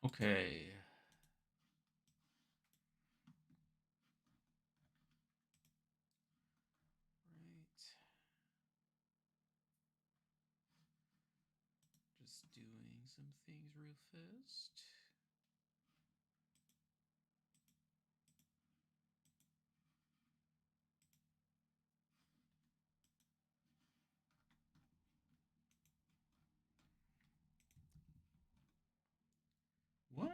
Okay. Right. Just doing some things real fast. What?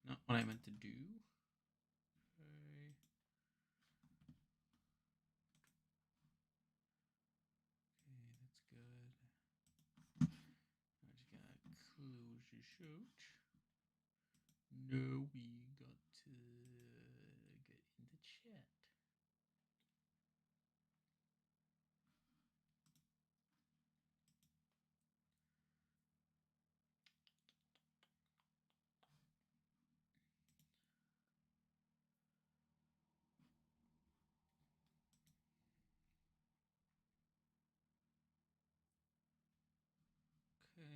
Not what I meant to do. Okay. Okay, that's good. I just gotta close the shoot. No, we got to get in the chat.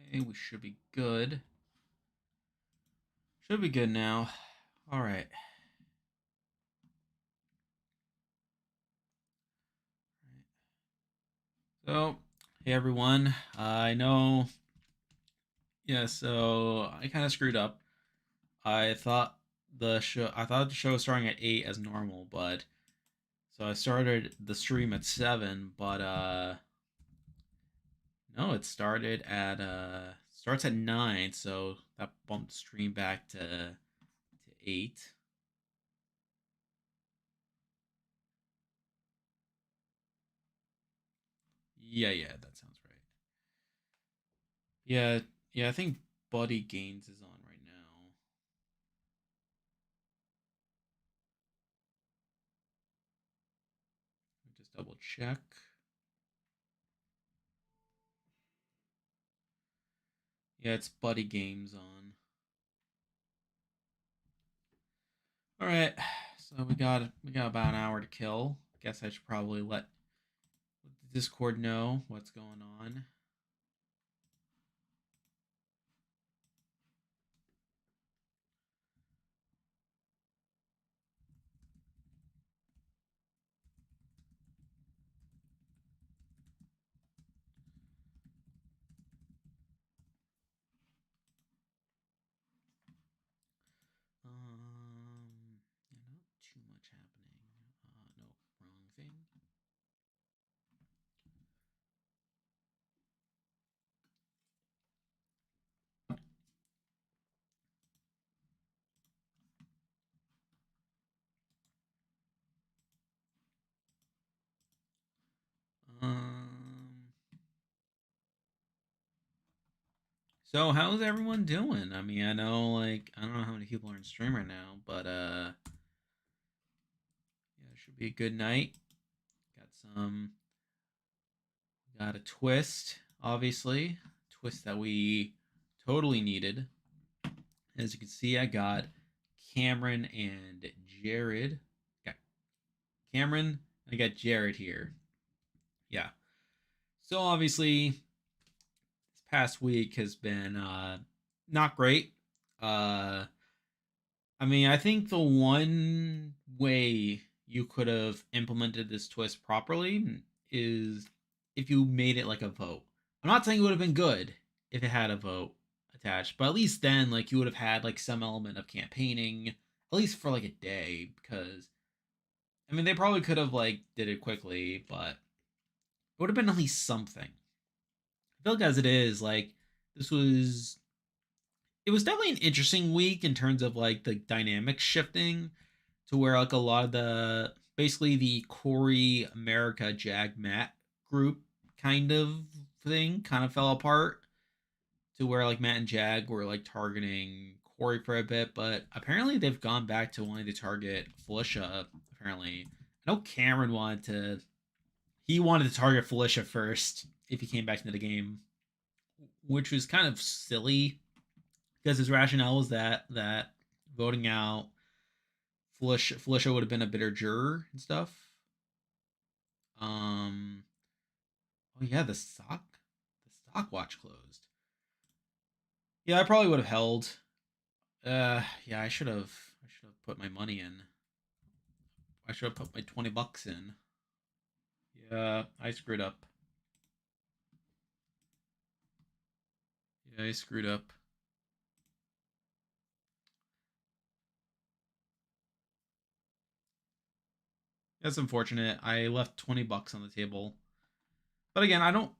Okay, we should be good. Should be good now. All right. So, hey everyone. I know. Yeah. So I kind of screwed up. I thought the show was starting at 8 as normal, but so I started the stream at 7, but no, it starts at 9, so that bumped the stream back to 8. Yeah, that sounds right. Yeah, yeah, I think Buddy Gaines is on right now. Let me just double check. Yeah, it's Buddy Games on. All right, so we got about an hour to kill. Guess I should probably let the Discord know what's going on. Yeah, not too much happening. No, wrong thing. Um, so how's everyone doing? I mean, I know like I don't know how many people are in stream right now, but yeah, it should be a good night. Got some, got a twist, obviously, twist that we totally needed. As you can see, I got Cameron and Jared. Got Cameron, I got Jared here. Yeah. So obviously, this past week has been not great. Uh, I mean, I think the one way you could have implemented this twist properly is if you made it like a vote. I'm not saying it would have been good if it had a vote attached, but at least then, like, you would have had like some element of campaigning, at least for like a day, because I mean, they probably could have like did it quickly, but it would have been at least something. I feel like as it is, like this was it was definitely an interesting week in terms of like the dynamics shifting to where like a lot of the basically the Corey America Jag Matt group kind of thing kind of fell apart to where like Matt and Jag were like targeting Corey for a bit, but apparently they've gone back to wanting to target Felicia. Apparently, I know Cameron wanted to target Felicia first if he came back into the game, which was kind of silly because his rationale was that voting out Felicia would have been a better juror and stuff. Um. Oh yeah, the stock watch closed. Yeah, I probably would have held. Yeah, I should have put my money in. I should have put my $20 in. Yeah, I screwed up. Yeah, I screwed up. That's unfortunate. I left $20 on the table. But again, I don't.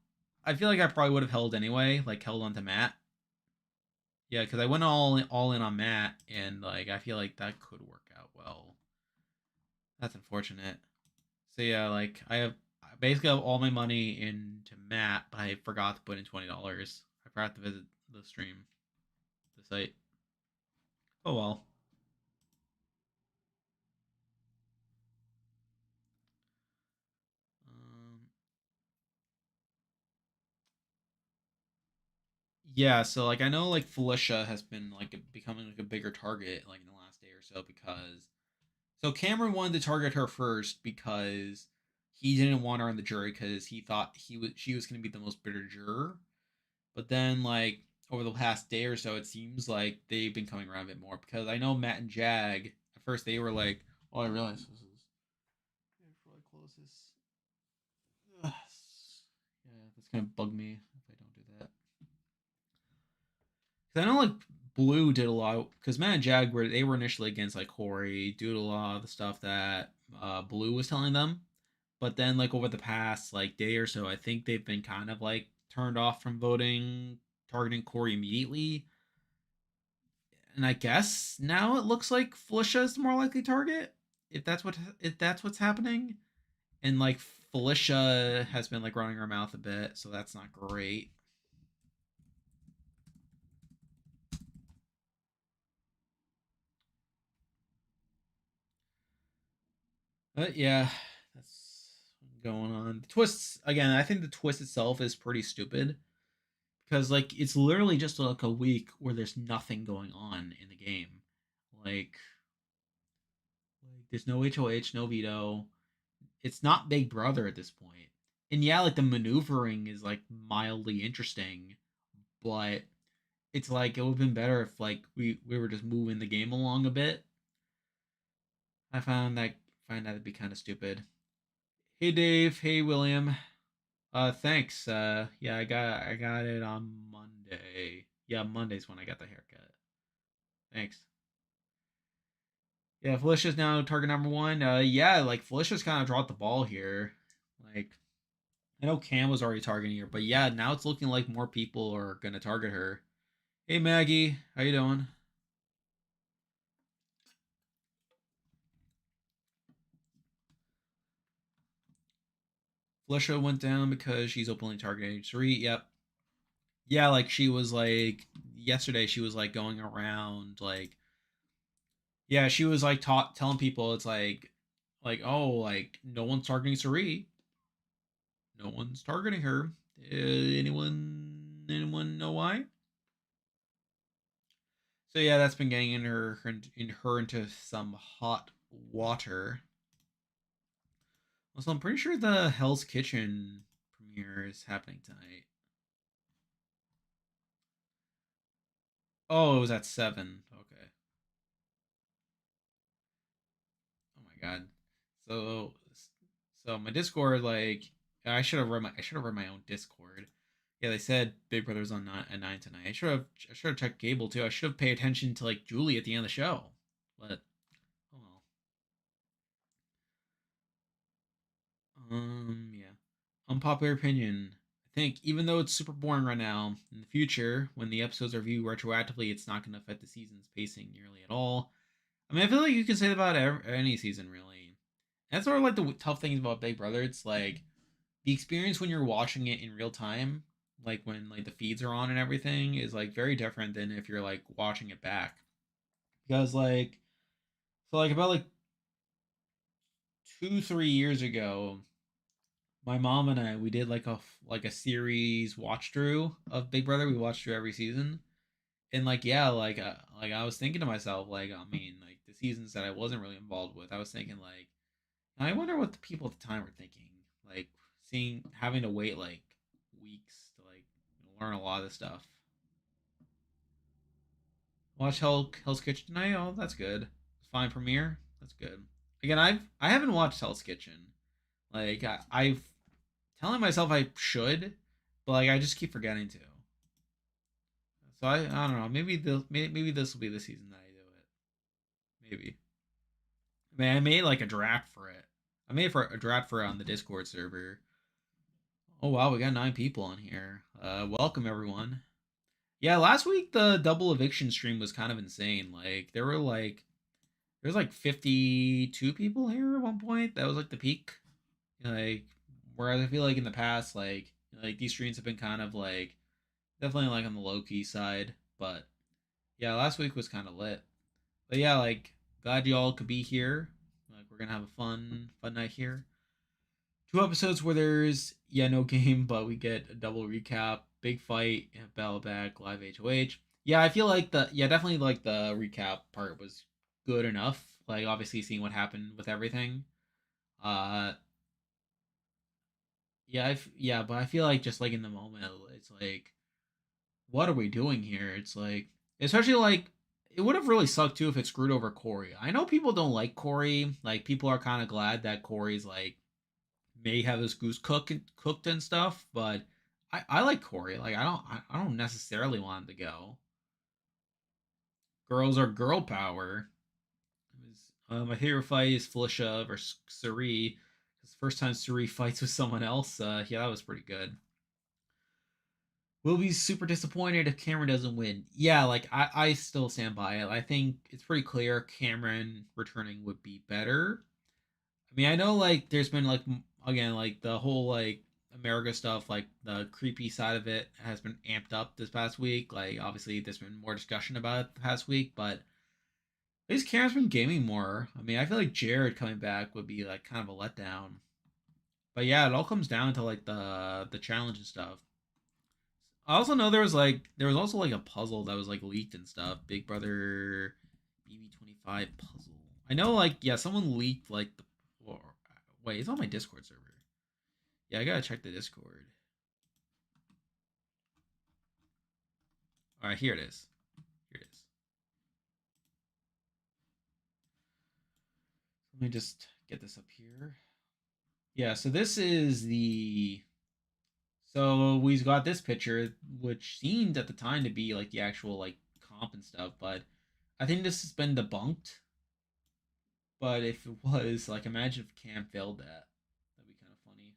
I feel like I probably would have held anyway, like held onto Matt. Yeah, because I went all in on Matt, and like I feel like that could work out well. That's unfortunate. So yeah, like I basically have all my money into Matt, but I forgot to put in $20. I forgot to visit the stream, the site. Oh well. Um, yeah, so like I know like Felicia has been like becoming like a bigger target like in the last day or so because so Cameron wanted to target her first because he didn't want her on the jury because he thought she was going to be the most bitter juror. But then like over the past day or so, it seems like they've been coming around a bit more because I know Matt and Jag at first they were like, "Oh, I realize this is I should probably close this." Ugh. Yeah, that's gonna bug me if I don't do that. Because I know like Blue did a lot because Matt and Jag were they were initially against like Corey, due to a lot of the stuff that Blue was telling them. But then like over the past like day or so, I think they've been kind of like turned off from voting targeting Corey immediately. And I guess now it looks like Felicia is the more likely target if that's what's happening. And like Felicia has been like running her mouth a bit, so that's not great. But yeah, that's going on. The twists again. I think the twist itself is pretty stupid because like it's literally just like a week where there's nothing going on in the game. Like there's no HOH, no veto. It's not Big Brother at this point. And yeah, like the maneuvering is like mildly interesting, but it's like it would have been better if like we were just moving the game along a bit. I find that to be kind of stupid. Hey Dave, hey William. Thanks. Yeah, I got it on Monday. Yeah, Monday's when I got the haircut. Thanks. Yeah, Felicia's now target number one. Yeah, like Felicia's kind of dropped the ball here. Like I know Cam was already targeting her, but yeah, now it's looking like more people are gonna target her. Hey Maggie, how you doing? Felicia went down because she's openly targeting Sari. Yep. Yeah, like she was like yesterday. She was like going around like yeah, she was like telling people it's like oh like no one's targeting Sari. No one's targeting her. Anyone know why? So yeah, that's been getting in her into some hot water. Also, I'm pretty sure the Hell's Kitchen premiere is happening tonight. Oh, it was at 7. Okay. Oh my god. So so my Discord like I should have read my own Discord. Yeah, they said Big Brother's on at 9 tonight. I should have checked Gable too. I should have paid attention to like Julie at the end of the show. But oh well. Yeah. Unpopular opinion. I think even though it's super boring right now, in the future, when the episodes are viewed retroactively, it's not going to affect the season's pacing nearly at all. I mean, I feel like you can say that about any season, really. That's sort of like the tough things about Big Brother. It's like the experience when you're watching it in real time, like when like the feeds are on and everything, is like very different than if you're like watching it back. Because like so like about like 2 3 years ago, my mom and I we did like a series watch through of Big Brother. We watched through every season, and like yeah, like I was thinking to myself like I mean like the seasons that I wasn't really involved with, I was thinking like I wonder what the people at the time were thinking, like seeing having to wait like weeks to like learn a lot of stuff. Watch Hell's Kitchen tonight. Oh, that's good. Fine premiere. That's good. Again, I haven't watched Hell's Kitchen. Like I've telling myself I should, but like I just keep forgetting to. So I don't know. Maybe this will be the season that I do it. Maybe. Man, I made like a draft for it. I made for a draft for it on the Discord server. Oh wow, we got 9 people on here. Welcome everyone. Yeah, last week the double eviction stream was kind of insane. Like there was like 52 people here at one point. That was like the peak. Like whereas I feel like in the past, like these streams have been kind of like definitely like on the low key side. But yeah, last week was kind of lit. But yeah, like glad you all could be here. Like we're gonna have a fun night here. 2 episodes where there's no game, but we get a double recap, big fight, battle back, live HOH. Yeah, I feel like definitely like the recap part was good enough. Like obviously seeing what happened with everything. Uh, yeah, but I feel like just like in the moment, it's like, what are we doing here? It's like, especially like it would have really sucked too if it screwed over Corey. I know people don't like Corey. Like people are kind of glad that Corey's like may have his goose cooked and stuff, but I like Corey. Like I don't necessarily want him to go. Girls are girl power. My favorite fight is Felicia versus Suri. It's the first time Suri fights with someone else. Yeah, that was pretty good. We'll be super disappointed if Cameron doesn't win. Yeah, like I still stand by it. I think it's pretty clear Cameron returning would be better. I mean, I know like there's been like again like the whole like America stuff, like the creepy side of it has been amped up this past week. Like obviously there's been more discussion about it the past week, but at least Karen's been gaming more. I mean, I feel like Jared coming back would be like kind of a letdown. But yeah, it all comes down to like the challenge and stuff. I also know there was also like a puzzle that was like leaked and stuff. Big Brother BB25 puzzle. I know like yeah, someone leaked like the or, wait, it's on my Discord server. Yeah, I gotta check the Discord. All right, here it is. Here it is. Let me just get this up here. Yeah, so this is the. So we've got this picture, which seemed at the time to be like the actual like comp and stuff, but I think this has been debunked. But if it was, like, imagine if Cam failed that. That'd be kind of funny.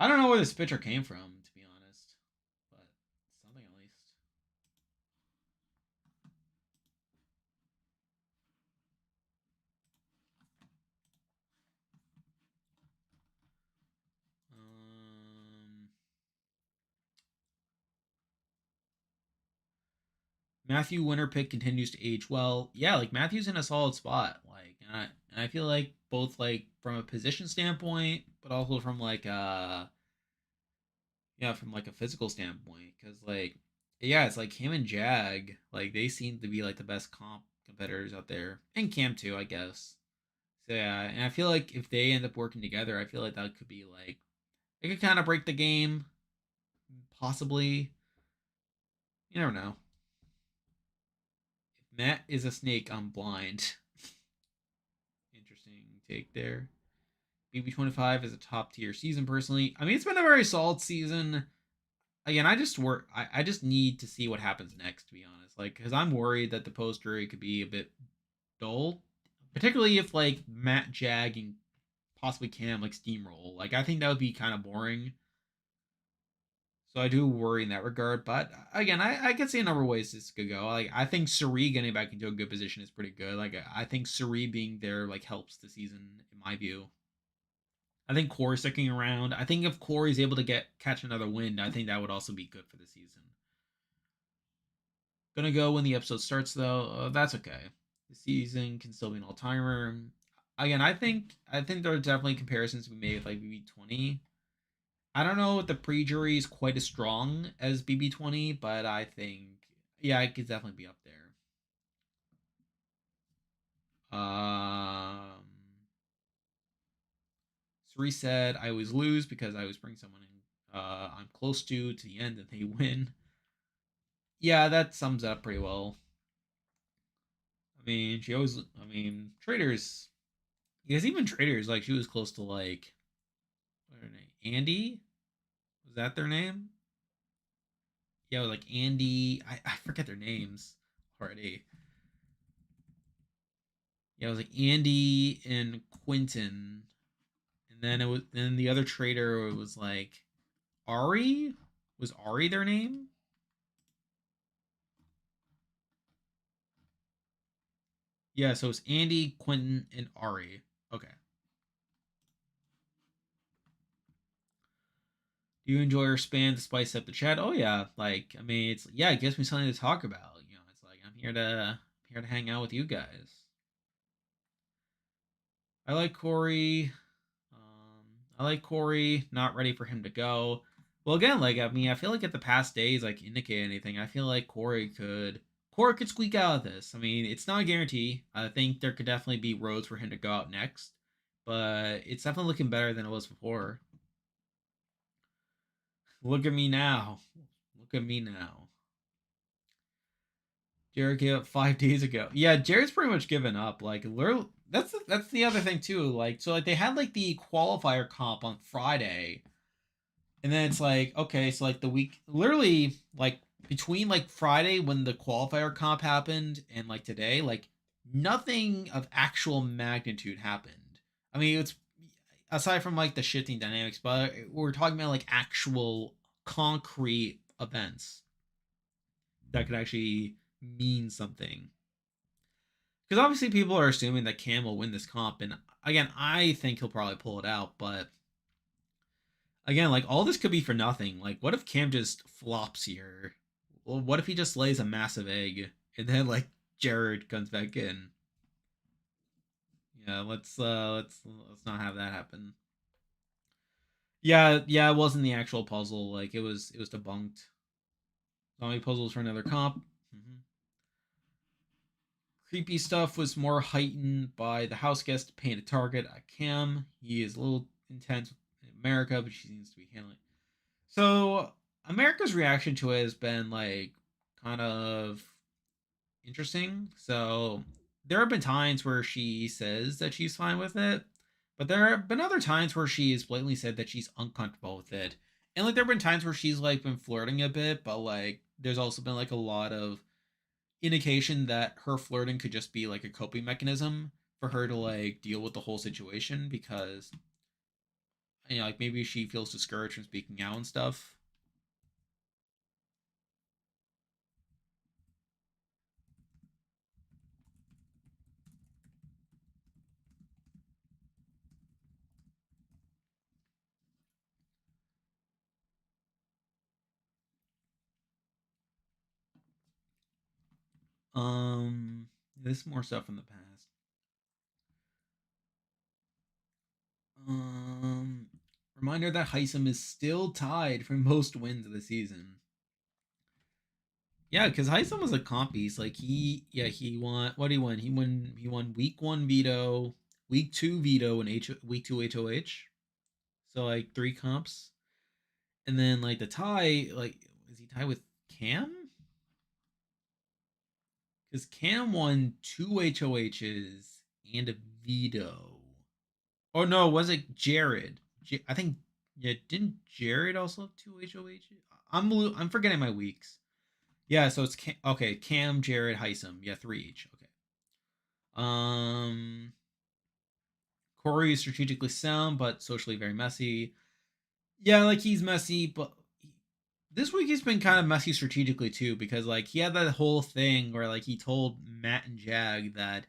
I don't know where this picture came from, to be honest, but something at least. Um, Matthew winner pick continues to age well. Yeah, like Matthew's in a solid spot. Like, and I feel like both like from a position standpoint, but also from like from like a physical standpoint, because like yeah, it's like him and Jag, like they seem to be like the best competitors out there, and Cam too, I guess. So yeah, and I feel like if they end up working together, I feel like that could be like it could kind of break the game, possibly. You never know. If Matt is a snake, I'm blind. Interesting take there. BB25 is a top tier season personally. I mean, it's been a very solid season. Again, I just need to see what happens next, to be honest. Like, because I'm worried that the poster could be a bit dull, particularly if like Matt, Jag, and possibly Cam like steamroll. Like, I think that would be kind of boring. So I do worry in that regard. But again, I could see a number of ways this could go. Like I think Suri getting back into a good position is pretty good. Like I think Suri being there like helps the season in my view. I think Corey sticking around. I think if Corey's able to catch another win, I think that would also be good for the season. Gonna go when the episode starts though. That's okay. The season can still be an all timer. Again, I think there are definitely comparisons to be made with like BB20. I don't know if the pre-jury is quite as strong as BB20, but I think yeah, it could definitely be up there. Um, Suri said, "I always lose because I always bring someone in. I'm close to the end and they win." Yeah, that sums it up pretty well. mean, she always. I mean, traders. Because even traders, like she was close to like what her name, Andy. Was that their name? Yeah, it was like Andy. I forget their names already. Yeah, it was like Andy and Quentin, and then it was then the other trader was like Ari. Was Ari their name? Yeah, so it's Andy, Quentin, and Ari. Okay. Do you enjoy our span to spice up the chat? Oh yeah, like I mean, it's yeah, it gives me something to talk about. You know, it's like I'm here to hang out with you guys. I like Corey. I like Corey. Not ready for him to go. Well, again, like I mean, I feel like if the past days like indicate anything, I feel like Corey could squeak out of this. I mean, it's not a guarantee. I think there could definitely be roads for him to go out next, but it's definitely looking better than it was before. Look at me now. Look at me now. Jared gave up 5 days ago. Yeah, Jared's pretty much given up. Like, that's the other thing too. Like, so like they had like the qualifier comp on Friday, and then it's like okay, so like the week, literally like between like Friday when the qualifier comp happened and like today, like nothing of actual magnitude happened. I mean, it's aside from like the shifting dynamics, but we're talking about like actual concrete events that could actually mean something. Because obviously people are assuming that Cam will win this comp, and again, I think he'll probably pull it out. But again, like all this could be for nothing. Like, what if Cam just flops here? Well, what if he just lays a massive egg and then like Jared comes back in? Yeah, let's not have that happen. Yeah, yeah, it wasn't the actual puzzle. Like it was debunked. Zombie puzzles for another comp. Mm-hmm. Creepy stuff was more heightened by the house guest paying a target at Cam. He is a little intense in America, but she seems to be handling. So America's reaction to it has been like kind of interesting. So there have been times where she says that she's fine with it, but there have been other times where she has blatantly said that she's uncomfortable with it. And like there have been times where she's like been flirting a bit, but like there's also been like a lot of indication that her flirting could just be like a coping mechanism for her to like deal with the whole situation because like maybe she feels discouraged from speaking out and stuff. There's more stuff from the past. Um, Reminder that Heisem is still tied for most wins of the season. Yeah, because Heisem was a comp beast. Like he won. What did he win? He won week one veto, week two veto, and week two HOH. So like three comps, and then like the tie. Like is he tied with Cam? Because Cam won two HOHs and a veto. Oh no, was it Jared? I think yeah. Didn't Jared also have two HOHs? I'm forgetting my weeks. Yeah, so it's okay. Cam, Jared, Heisem. Yeah, three each. Okay. Um, Corey is strategically sound but socially very messy. Yeah, like he's messy, but this week he's been kind of messy strategically too because like he had that whole thing where like he told Matt and Jag that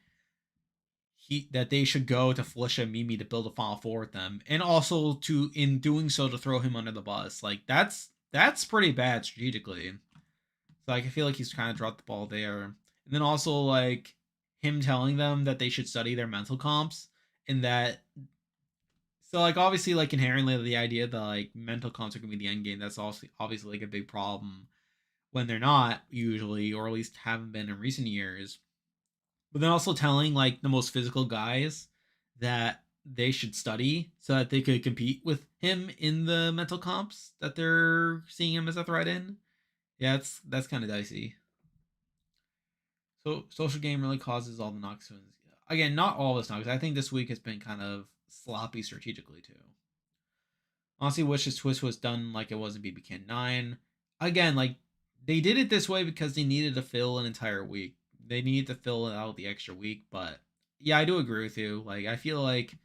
they should go to Felicia and Mimi to build a Final Four with them, and also to in doing so to throw him under the bus. Like that's pretty bad strategically. So like, I feel like he's kind of dropped the ball there, and then also like him telling them that they should study their mental comps and that. So like obviously like inherently the idea that like mental comps are gonna be the end game, that's also obviously like a big problem when they're not usually, or at least haven't been in recent years. But then also telling like the most physical guys that they should study so that they could compete with him in the mental comps that they're seeing him as a threat in. Yeah, that's kind of dicey. So social game really causes all the knocks. Again, not all this knocks. I think this week has been kind of sloppy strategically too. Honestly, wish this twist was done like it was in BB 9. Again, like they did it this way because they needed to fill an entire week. They needed to fill out the extra week, but yeah, I do agree with you. Like I feel like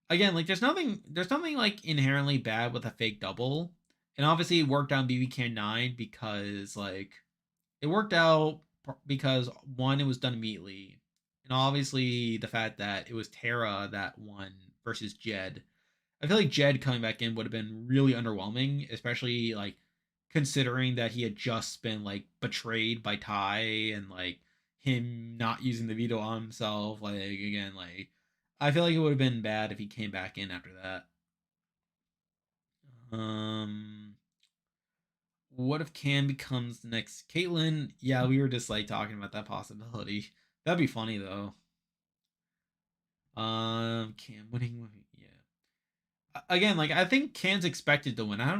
again, like there's nothing like inherently bad with a fake double. And obviously it worked out in BB 9 because like it worked out because one, it was done immediately. And obviously the fact that it was Terra that won versus Jed, I feel like Jed coming back in would have been really underwhelming, especially like considering that he had just been like betrayed by Ty and like him not using the veto on himself. Like again, like I feel like it would have been bad if he came back in after that. Um, what if Cam becomes the next Caitlyn? Yeah, we were just like talking about that possibility. That'd be funny though. Cam winning, yeah. Again, like I think Can's expected to win. I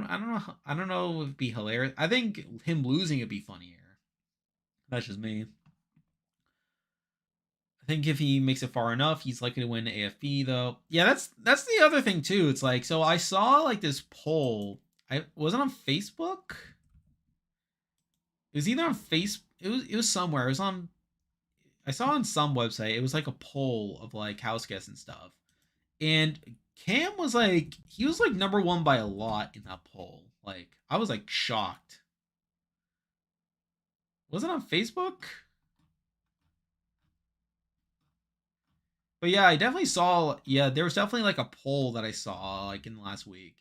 don't know if it'd be hilarious. I think him losing would be funnier. That's just me. I think if he makes it far enough, he's likely to win AFB though. Yeah, that's the other thing too. It's like so I saw like this poll. I wasn't on Facebook. It was either on face. It was somewhere. It was on. I saw on some website. It was like a poll of like house guests and stuff. And Cam was like he was like number one by a lot in that poll. Like I was like shocked. Was it on Facebook? But yeah, I definitely saw. Yeah, there was definitely like a poll that I saw like in the last week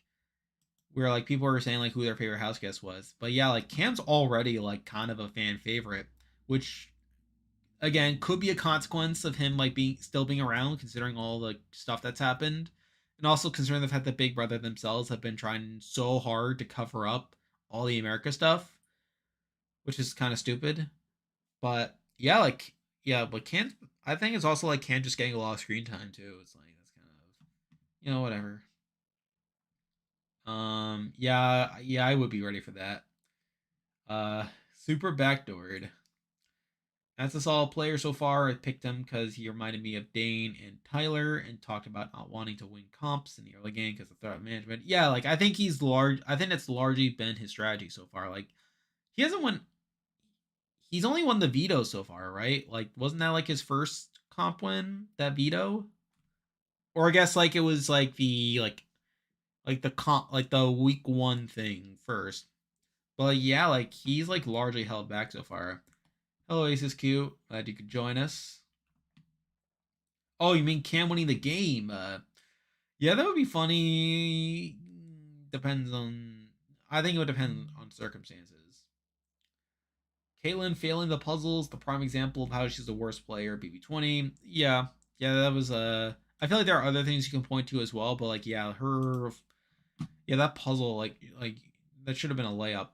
where like people were saying like who their favorite house guest was. But yeah, like Cam's already like kind of a fan favorite, which again could be a consequence of him like being still being around considering all the stuff that's happened, and also considering the fact that Big Brother themselves have been trying so hard to cover up all the America stuff, which is kind of stupid. But yeah, like yeah, but Can I think it's also like Can just getting a lot of screen time too. It's like that's kind of whatever. Yeah, I would be ready for that. Super backdoored. As a solid player so far, I picked him because he reminded me of Dane and Tyler, and talked about not wanting to win comps in the early game because of threat management. Yeah, like I think he's large. I think that's largely been his strategy so far. Like he hasn't won. He's only won the veto so far, right? Like wasn't that like his first comp win? That veto, or I guess like it was like the comp like the week one thing first. But yeah, like he's like largely held back so far. Hello, Aces Q. Glad you could join us. Oh, you mean Cam winning the game? Yeah, that would be funny. Depends on. I think it would depend on circumstances. Caitlyn failing the puzzles, the prime example of how she's the worst player. BB 20. Yeah, yeah, that was. I feel like there are other things you can point to as well, but like, yeah, her. Yeah, that puzzle, like that should have been a layup.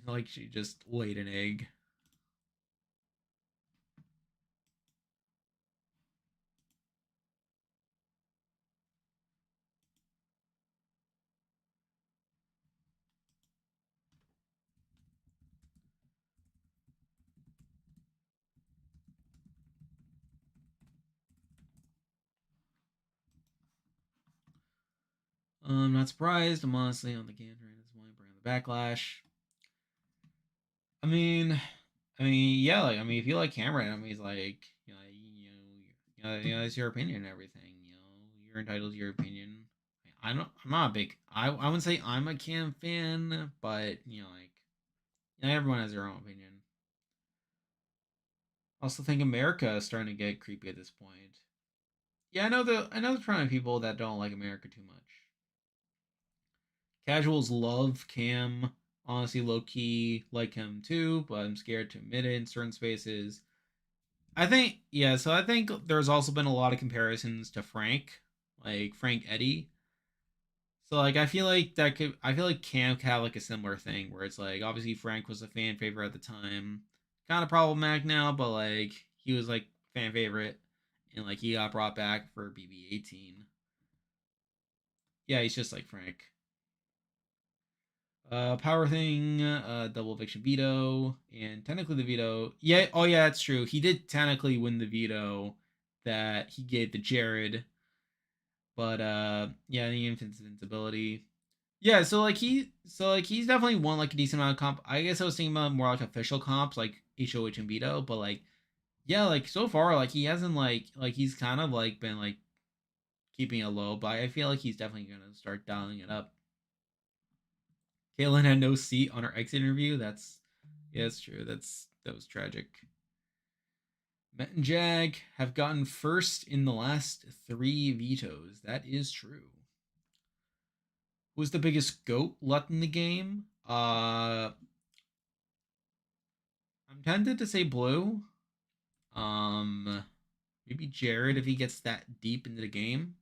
Like she just laid an egg. I'm not surprised. I'm honestly on the game right this point, bring the backlash. I mean, yeah. Like, I mean, if you like Cameron, I mean, he's like, it's your opinion and everything. You're entitled to your opinion. I don't. I'm not a big. I wouldn't say I'm a Cam fan, but like, everyone has their own opinion. I also think America is starting to get creepy at this point. Yeah, I know the plenty of people that don't like America too much. Casuals love Cam. Honestly, low key like him too, but I'm scared to admit it in certain spaces. I think yeah, so I think there's also been a lot of comparisons to Frank, like Frank Eddie. So like I feel like Cam could have like a similar thing where it's like obviously Frank was a fan favorite at the time. Kind of problematic now, but like he was like fan favorite and like he got brought back for BB 18. Yeah, he's just like Frank. Power thing, double eviction veto, and technically the veto. Yeah, oh yeah, that's true. He did technically win the veto that he gave to Jared, but yeah, the invincibility. Yeah, so like he's definitely won like a decent amount of comp. I guess I was thinking about more like official comps like HOH and veto, but like yeah, like so far like he hasn't like he's kind of like been like keeping it low, but I feel like he's definitely gonna start dialing it up. Caitlyn had no seat on her exit interview. That's yeah, that's true. That was tragic. Matt and Jag have gotten first in the last 3 vetoes. That is true. Who's the biggest goat left in the game? I'm tempted to say Blue. Um, maybe Jared if he gets that deep into the game.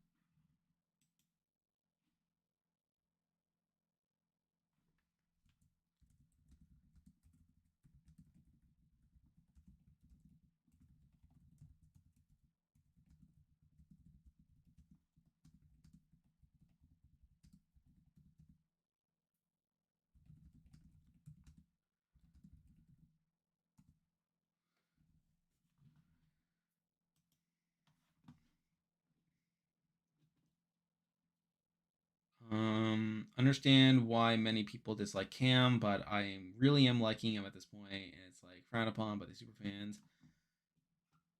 Understand why many people dislike Cam, but I really am liking him at this point, and it's like frowned upon by the super fans.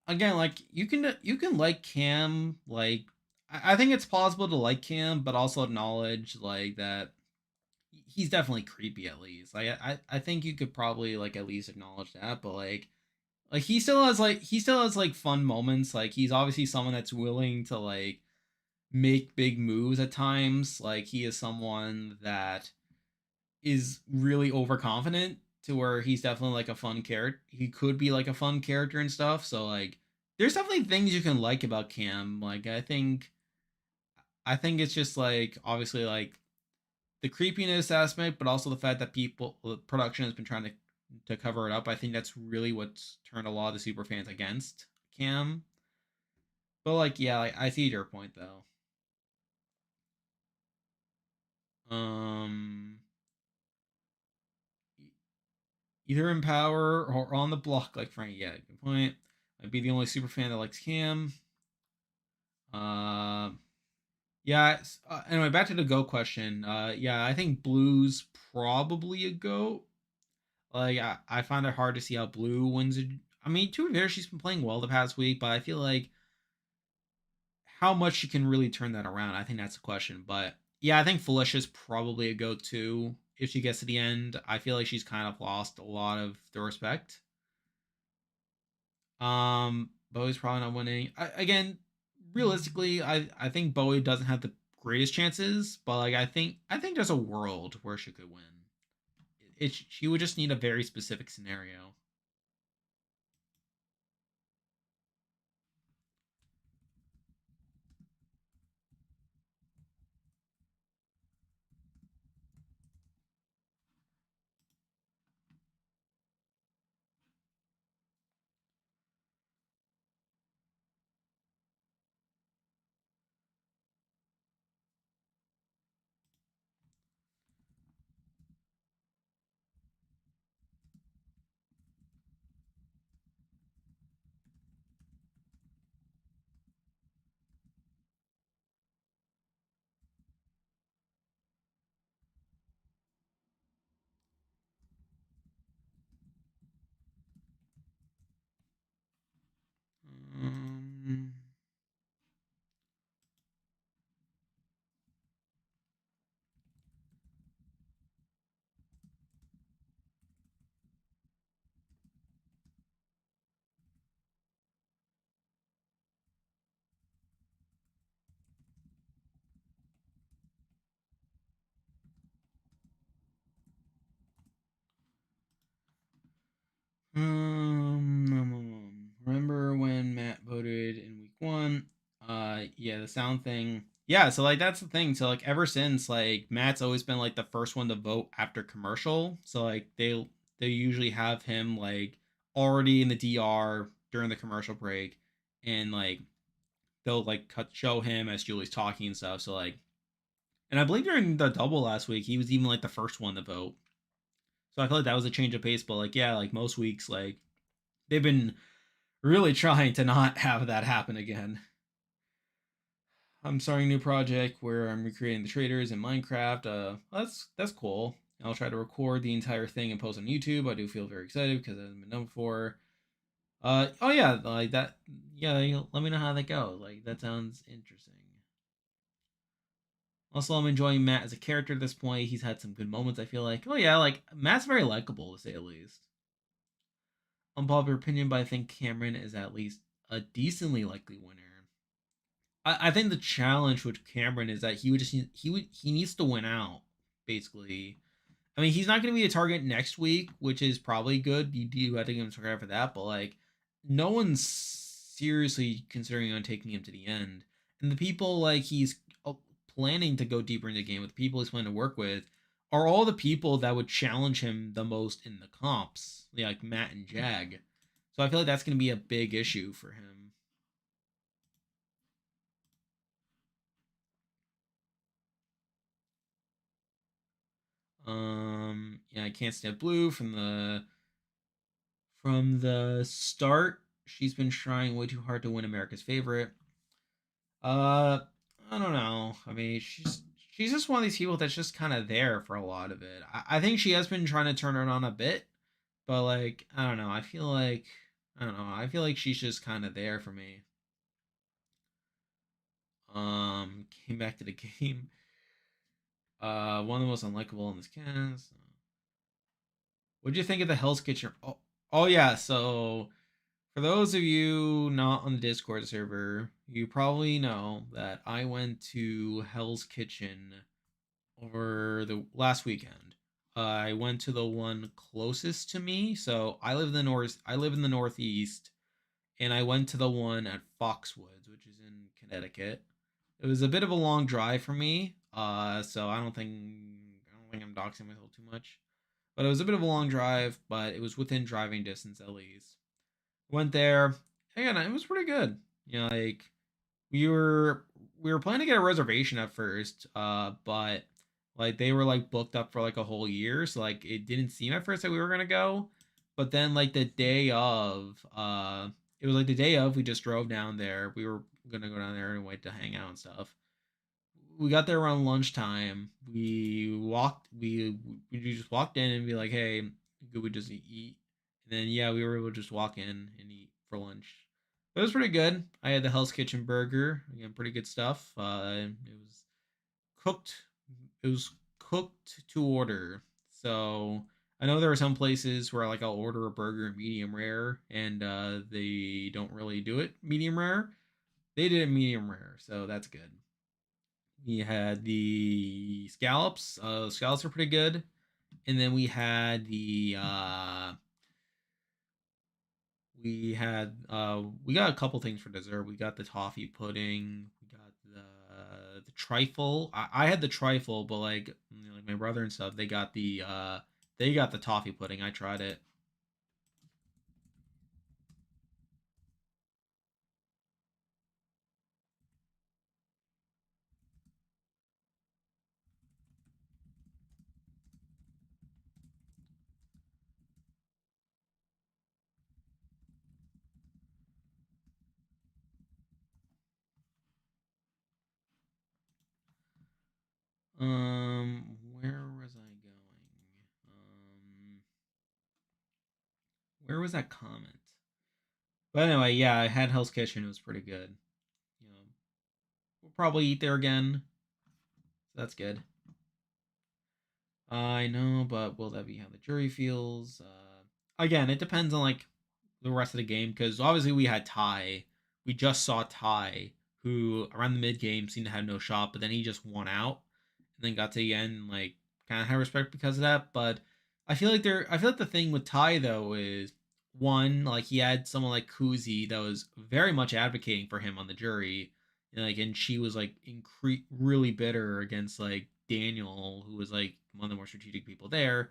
Again, like you can like Cam, like I think it's possible to like Cam, but also acknowledge like that he's definitely creepy at least. Like I think you could probably like at least acknowledge that, but like he still has like fun moments. Like he's obviously someone that's willing to like make big moves at times. Like he is someone that is really overconfident to where he's definitely like a fun character. He could be like a fun character and stuff. So like there's definitely things you can like about Cam. Like I think it's just like obviously like the creepiness aspect, but also the fact that people production has been trying to cover it up. I think that's really what's turned a lot of the super fans against Cam. But like yeah, like I see your point though. Um Either in power or on the block like Frank. Yeah, good point. I'd be the only super fan that likes Cam. Uh, yeah. Anyway, back to the Go question. Yeah, I think Blue's probably a Go. Like, I find it hard to see how Blue wins. I mean, to be fair, she's been playing well the past week, but I feel like how much she can really turn that around. I think that's the question. But yeah, I think Felicia's probably a Go too. If she gets to the end, I feel like she's kind of lost a lot of the respect. Bowie's probably not winning. Again, realistically, I think Bowie doesn't have the greatest chances, but like I think there's a world where she could win. She would just need a very specific scenario. Um, remember when Matt voted in week one? Yeah, the sound thing. Yeah, so like that's the thing. So like ever since like Matt's always been like the first one to vote after commercial. So like they usually have him like already in the DR during the commercial break, and like they'll like show him as Julie's talking and stuff. So like And I believe during the double last week, he was even like the first one to vote. So I feel like that was a change of pace. But like, yeah, like most weeks, like they've been really trying to not have that happen again. I'm starting a new project where I'm recreating the traders in Minecraft. That's cool. I'll try to record the entire thing and post on YouTube. I do feel very excited because it hasn't been done before. Oh yeah, like that. Yeah, let me know how that goes. Like that sounds interesting. Also, I'm enjoying Matt as a character at this point. He's had some good moments. I feel like. Oh yeah, like Matt's very likable to say the least. Unpopular opinion, but I think Cameron is at least a decently likely winner. I think the challenge with Cameron is that he needs to win out basically. I mean, he's not going to be a target next week, which is probably good. You do have to give him some credit for that, but like, no one's seriously considering on taking him to the end. And the people like he's planning to go deeper into the game with, the people he's planning to work with, are all the people that would challenge him the most in the comps, like Matt and Jag. So I feel like that's going to be a big issue for him. Yeah, I can't stand blue from the start. She's been trying way too hard to win America's favorite. Uh, I don't know. I mean, she's just one of these people that's just kind of there for a lot of it. I think she has been trying to turn it on a bit, but like I don't know. I don't know. I feel like she's just kind of there for me. Came back to the game. One of the most unlikable in this cast. What do you think of the Hell's Kitchen? Oh yeah. So for those of you not on the Discord server, you probably know that I went to Hell's Kitchen over the last weekend. I went to the one closest to me. So I live in the north. I live in the Northeast, and I went to the one at Foxwoods, which is in Connecticut. It was a bit of a long drive for me. So I don't think I'm doxing myself too much. But it was a bit of a long drive, but it was within driving distance at least. Went there. Again, it was pretty good. You know, like we were we were planning to get a reservation at first, but like they were like booked up for like a whole year, so like it didn't seem at first that we were gonna go. But then like the day of, it was like the day of, we just drove down there. We were gonna go down there and wait to hang out and stuff. We got there around lunchtime. We just walked in and be like, hey, could we just eat? And then yeah, we were able to just walk in and eat for lunch. It was pretty good. I had the Hell's Kitchen burger. Again, pretty good stuff. Cooked. It was cooked to order. So I know there are some places where like I'll order a burger medium rare, and they don't really do it medium rare. They did it medium rare, so that's good. We had the scallops. Scallops are pretty good. And then we got a couple things for dessert. We got the toffee pudding. We got the trifle. I had the trifle, but like, you know, like my brother and stuff, they got the toffee pudding. I tried it. Where was I going? Where was that comment? But anyway, yeah, I had Hell's Kitchen. It was pretty good. You know, we'll probably eat there again. So that's good. I know, but will that be how the jury feels? Again, it depends on like the rest of the game because obviously we had Ty. We just saw Ty, who around the mid game seemed to have no shot, but then he just won out and then got to the end and like kind of had respect because of that. But I feel like the thing with Ty though is one, like he had someone like Kuzi that was very much advocating for him on the jury, and she was like really bitter against like Daniel, who was like one of the more strategic people there.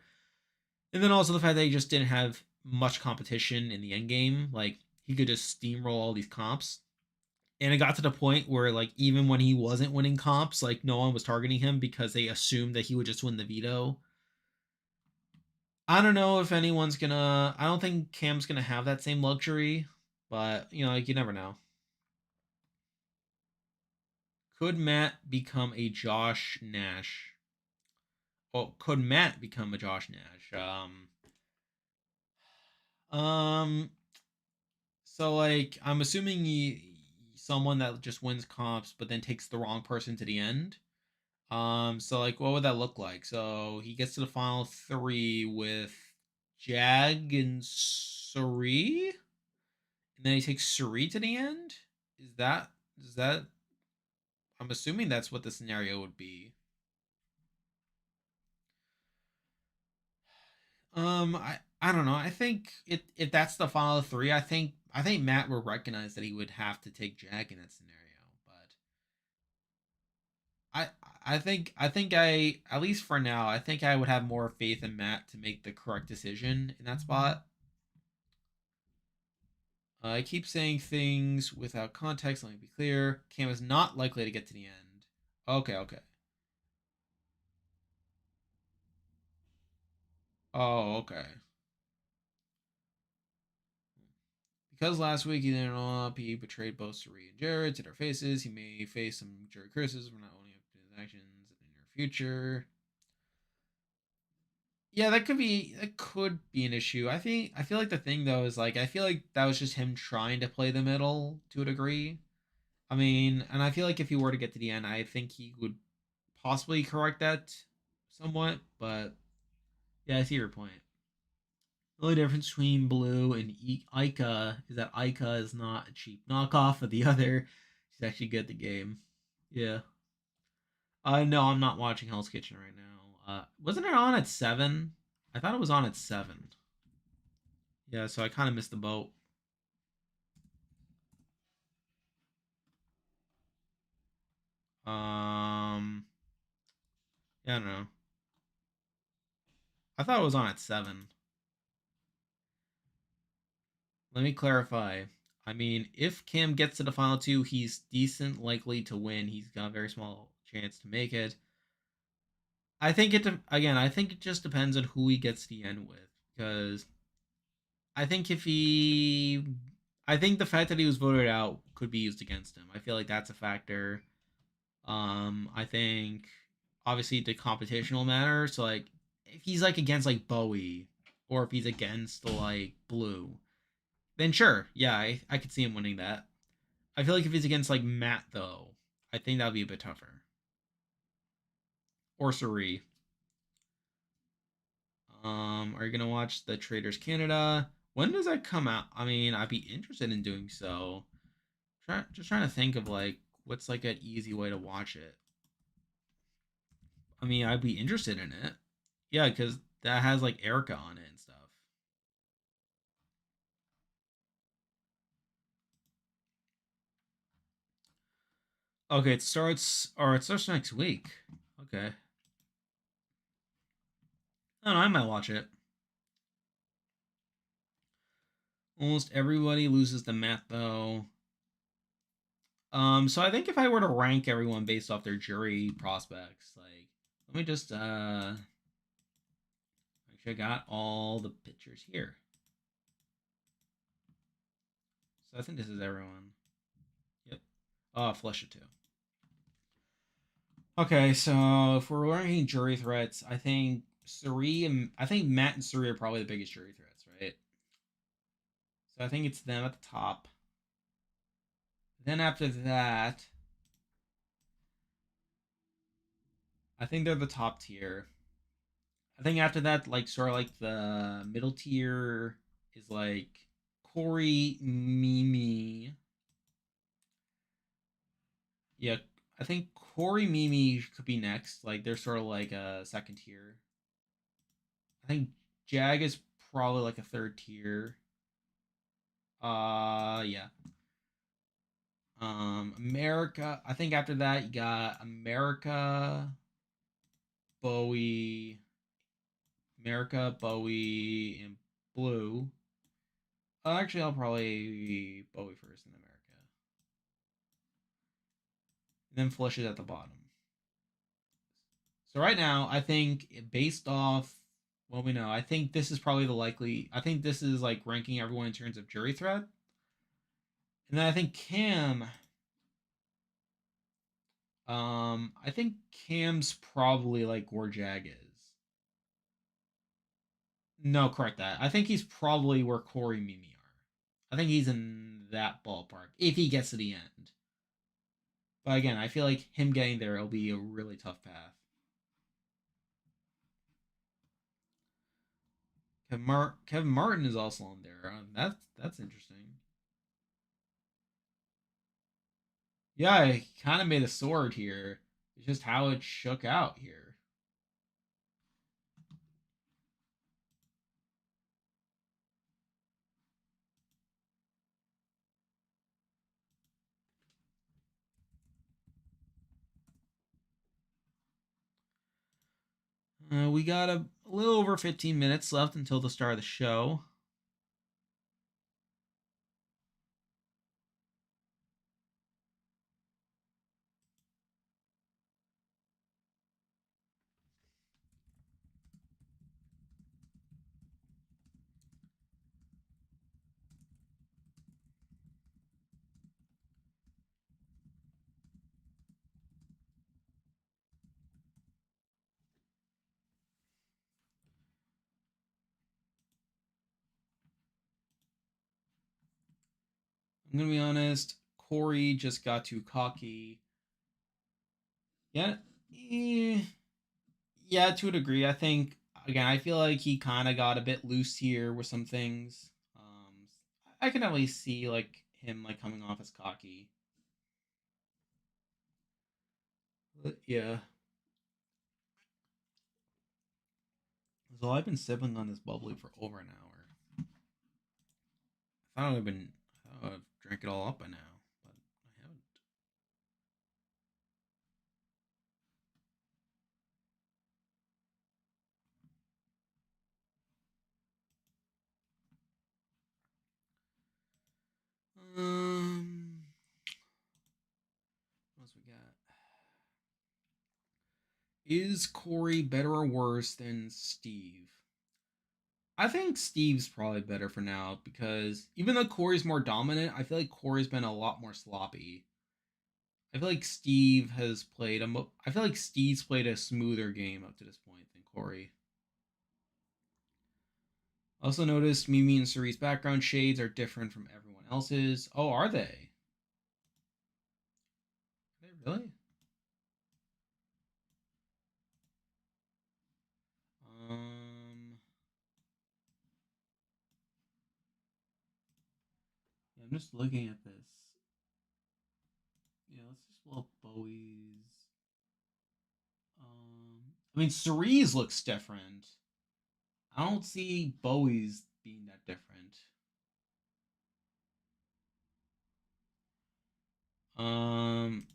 And then also the fact that he just didn't have much competition in the end game. Like he could just steamroll all these comps. And it got to the point where like even when he wasn't winning comps, like no one was targeting him because they assumed that he would just win the veto. I don't know if anyone's gonna. I don't think Cam's gonna have that same luxury, but you know, like you never know. Could Matt become a Josh Nash? Well, could Matt become a Josh Nash? Um. So like, I'm assuming someone that just wins comps, but then takes the wrong person to the end. So like, what would that look like? So he gets to the final three with Jag and Suri, and then he takes Suri to the end. Is that? I'm assuming that's what the scenario would be. I don't know. I think if that's the final three, I think Matt will recognize that he would have to take Jag in that scenario. But I I think at least for now, I think I would have more faith in Matt to make the correct decision in that spot. I keep saying things without context. Let me be clear. Cam is not likely to get to the end. Okay, okay. Oh, okay. Because last week he didn't know up, he betrayed both Suri and Jared to their faces. He may face some jury criticism for not owning up to his actions in the near future. Yeah, that could be an issue. I feel like the thing though is like I feel like that was just him trying to play the middle to a degree. I mean, and I feel like if he were to get to the end, I think he would possibly correct that somewhat. But yeah, I see your point. The only difference between Blue and Ica is that Ica is not a cheap knockoff of the other. She's actually good at the game. Yeah. No, I'm not watching Hell's Kitchen right now. Wasn't it on at 7? I thought it was on at 7. Yeah, so I kind of missed the boat. Yeah, I don't know. I thought it was on at 7. Let me clarify. I mean, if Cam gets to the final two, he's decent likely to win. He's got a very small chance to make it. I think again. I think it just depends on who he gets to the end with, because I think if he, I think the fact that he was voted out could be used against him. I feel like that's a factor. I think obviously the competition will matter. So like, if he's like against like Bowie, or if he's against like Blue, then sure, yeah, I could see him winning that. I feel like if he's against like Matt though, I think that would be a bit tougher. Or Suri. Are you gonna watch the Traders Canada? When does that come out? I mean, I'd be interested in doing so. Just trying to think of like what's like an easy way to watch it. I mean, I'd be interested in it. Yeah, because that has like Erica on it and stuff. Okay, it starts next week. Okay. I don't know, I might watch it. Almost everybody loses the math though. So I think if I were to rank everyone based off their jury prospects, like let me just make sure I got all the pictures here. So I think this is everyone. Yep. Oh, Flusha too. Okay, so if we're ranking jury threats, I think Matt and Suri are probably the biggest jury threats, right? So I think it's them at the top. Then after that, I think they're the top tier. I think after that, like sort of like the middle tier is like Corey, Mimi. Yeah, I think Corey, Mimi could be next. Like they're sort of like a second tier. I think Jag is probably like a third tier. Yeah. America. I think after that you got Bowie, Bowie, and Blue. Actually, I'll probably Bowie first and America. and then flushes at the bottom. So right now, I think based off what we know, I think this is probably the likely. I think this is like ranking everyone in terms of jury threat, and then I think Cam. I think Cam's probably like where Jag is. No, correct that. I think he's probably where Corey and Mimi are. I think he's in that ballpark if he gets to the end. But again, I feel like him getting there will be a really tough path. Kevin Martin is also on there. That's interesting. Yeah, I kind of made a sword here. It's just how it shook out here. We got a little over 15 minutes left until the start of the show. I'm gonna be honest. Corey just got too cocky. Yeah, yeah, to a degree. I think again, I feel like he kind of got a bit loose here with some things. I can definitely see like him like coming off as cocky. But, yeah. So I've been sipping on this bubbly for over an hour. I thought I'd been, I thought I'd drank it all up by now, but I haven't. What else we got? Is Corey better or worse than Steve? I think Steve's probably better for now because even though Corey's more dominant, I feel like Corey's been a lot more sloppy. I feel like Steve has played a. I feel like Steve's played a smoother game up to this point than Corey. Also noticed Mimi and Cerie's background shades are different from everyone else's. Oh, are they? Are they really? Um, yeah, I'm just looking at this. Yeah, let's just pull up Bowie's. I mean, Cerie's looks different. I don't see Bowie's being that different. Um,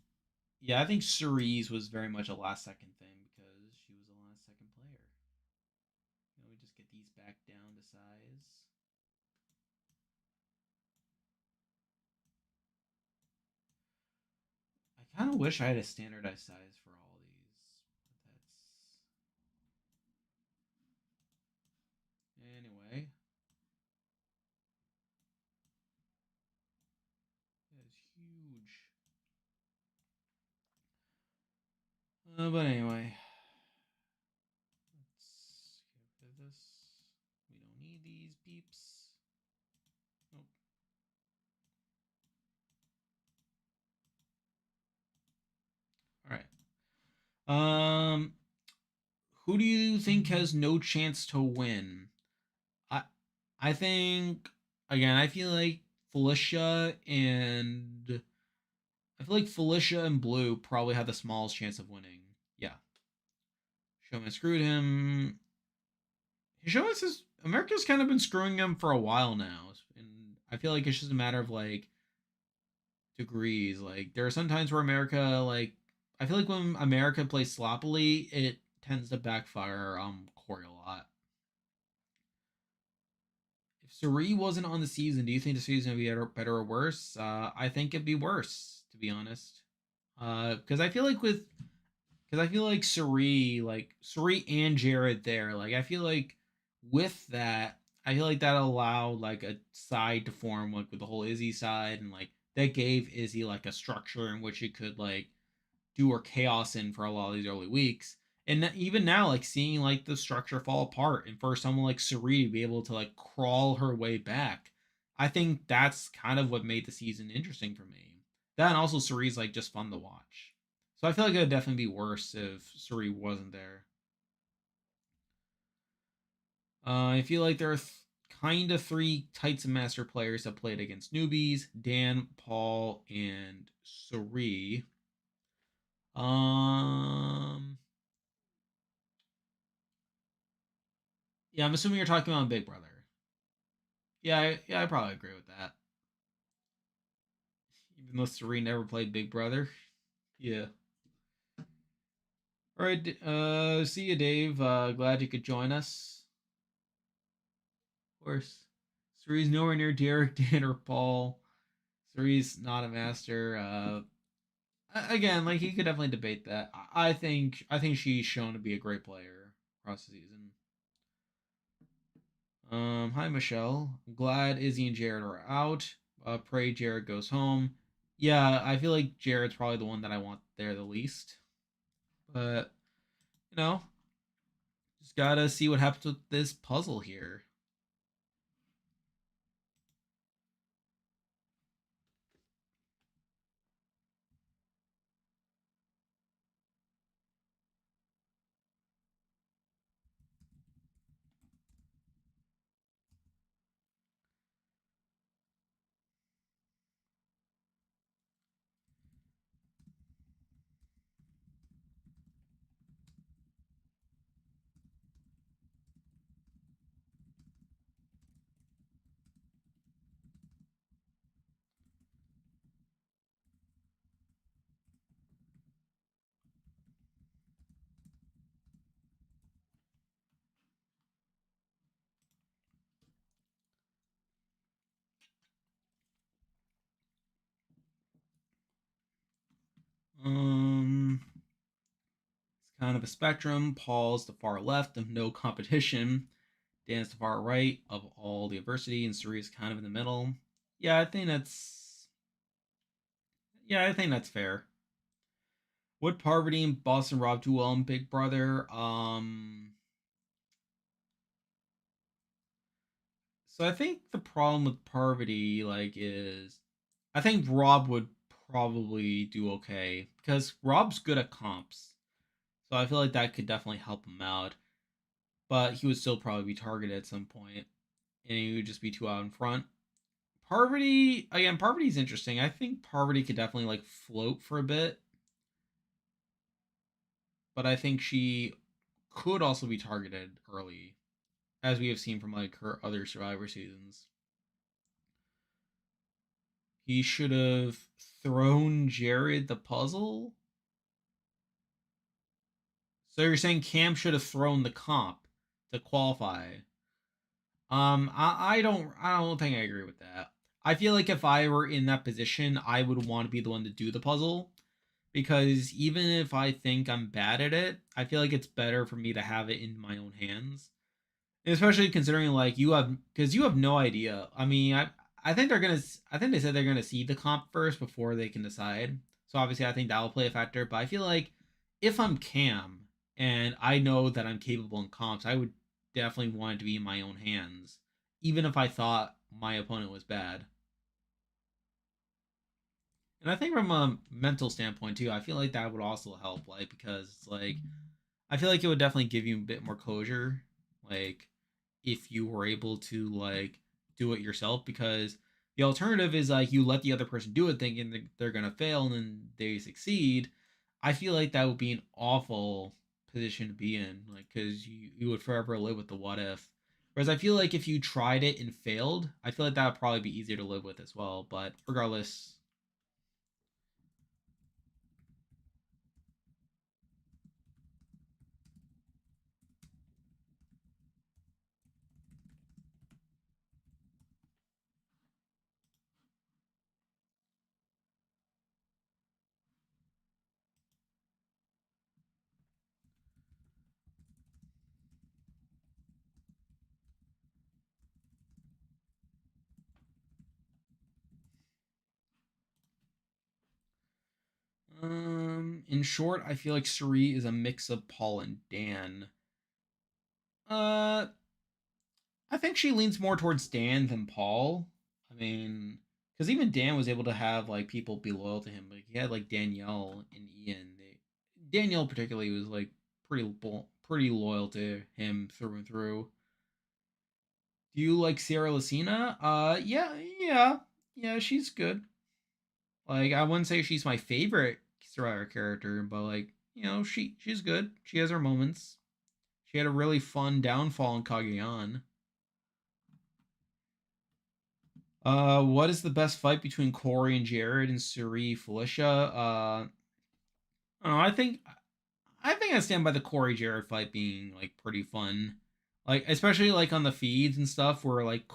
yeah, I think Cerie's was very much a last second thing because she was a last second player. Let me just get these back down to size. I kind of wish I had a standardized size for all these, but that's anyway. That is huge. But anyway, let's get rid of this. We don't need these beeps. Nope. All right. Who do you think has no chance to win? I I think again, I feel like Felicia and I feel like Felicia and Blue probably have the smallest chance of winning. Yeah. Showman screwed him. Showman says America's kind of been screwing him for a while now. And I feel like it's just a matter of like degrees. Like there are some times where America like I feel like when America plays sloppily, it tends to backfire Corey a lot. If Suri wasn't on the season, do you think the season would be better or worse? I think it'd be worse, to be honest. Because I feel like Suri and Jared there, like I feel like with that, I feel like that allowed like a side to form like with the whole Izzy side, and like that gave Izzy like a structure in which it could like do her chaos in for a lot of these early weeks. And even now, like seeing like the structure fall apart, and for someone like Suri to be able to like crawl her way back, I think that's kind of what made the season interesting for me. That and also Suri's like just fun to watch. So I feel like it would definitely be worse if Suri wasn't there. I feel like there are kind of three types of master players that played against newbies: Dan, Paul, and Suri. Um, yeah, I'm assuming you're talking about Big Brother. Yeah, I probably agree with that. Even though Suri never played Big Brother. Yeah. All right. See you, Dave. Glad you could join us. Of course. Suri's nowhere near Derek, Dan, or Paul. Suri's not a master. Again, like he could definitely debate that. I think she's shown to be a great player across the season. Hi Michelle. I'm glad Izzy and Jared are out. Pray Jared goes home. Yeah, I feel like Jared's probably the one that I want there the least. But you know, just gotta see what happens with this puzzle here. It's kind of a spectrum. Paul's the far left of no competition. Dan's the far right of all the adversity, and Suri is kind of in the middle. Yeah, I think that's I think that's fair. Would Parvati and Boston Rob do well in Big Brother? So I think the problem with Parvati like is I think Rob would probably do okay because Rob's good at comps. So I feel like that could definitely help him out. But he would still probably be targeted at some point, and he would just be too out in front. Parvati again, Parvati's interesting. I think Parvati could definitely like float for a bit, but I think she could also be targeted early, as we have seen from like her other Survivor seasons. He should have thrown Jared the puzzle. So you're saying Cam should have thrown the comp to qualify? I don't think I agree with that. I feel like if I were in that position, I would want to be the one to do the puzzle because even if I think I'm bad at it, I feel like it's better for me to have it in my own hands. And especially considering like you have because you have no idea. I mean, I think they're gonna. I think they said they're gonna see the comp first before they can decide. So obviously, I think that will play a factor. But I feel like if I'm Cam and I know that I'm capable in comps, I would definitely want it to be in my own hands, even if I thought my opponent was bad. And I think from a mental standpoint too, I feel like that would also help, like because it's like I feel like it would definitely give you a bit more closure, like if you were able to like do it yourself. Because the alternative is like you let the other person do it, thinking that they're gonna fail and then they succeed. I feel like that would be an awful position to be in, like because you would forever live with the what if. Whereas I feel like if you tried it and failed, I feel like that would probably be easier to live with as well. But regardless, In short, I feel like Suri is a mix of Paul and Dan. Uh, I think she leans more towards Dan than Paul. I mean, because even Dan was able to have like people be loyal to him. Like he had like Danielle and Ian. Danielle particularly was like pretty loyal to him through and through. Do you like Sierra Lucina? Yeah, she's good. Like I wouldn't say she's my favorite Survivor character, but like she's good. She has her moments. She had a really fun downfall in Kagyan. What is the best fight between Corey and Jared and Suri Felicia? I don't know. I think I stand by the Corey Jared fight being like pretty fun, like especially like on the feeds and stuff where like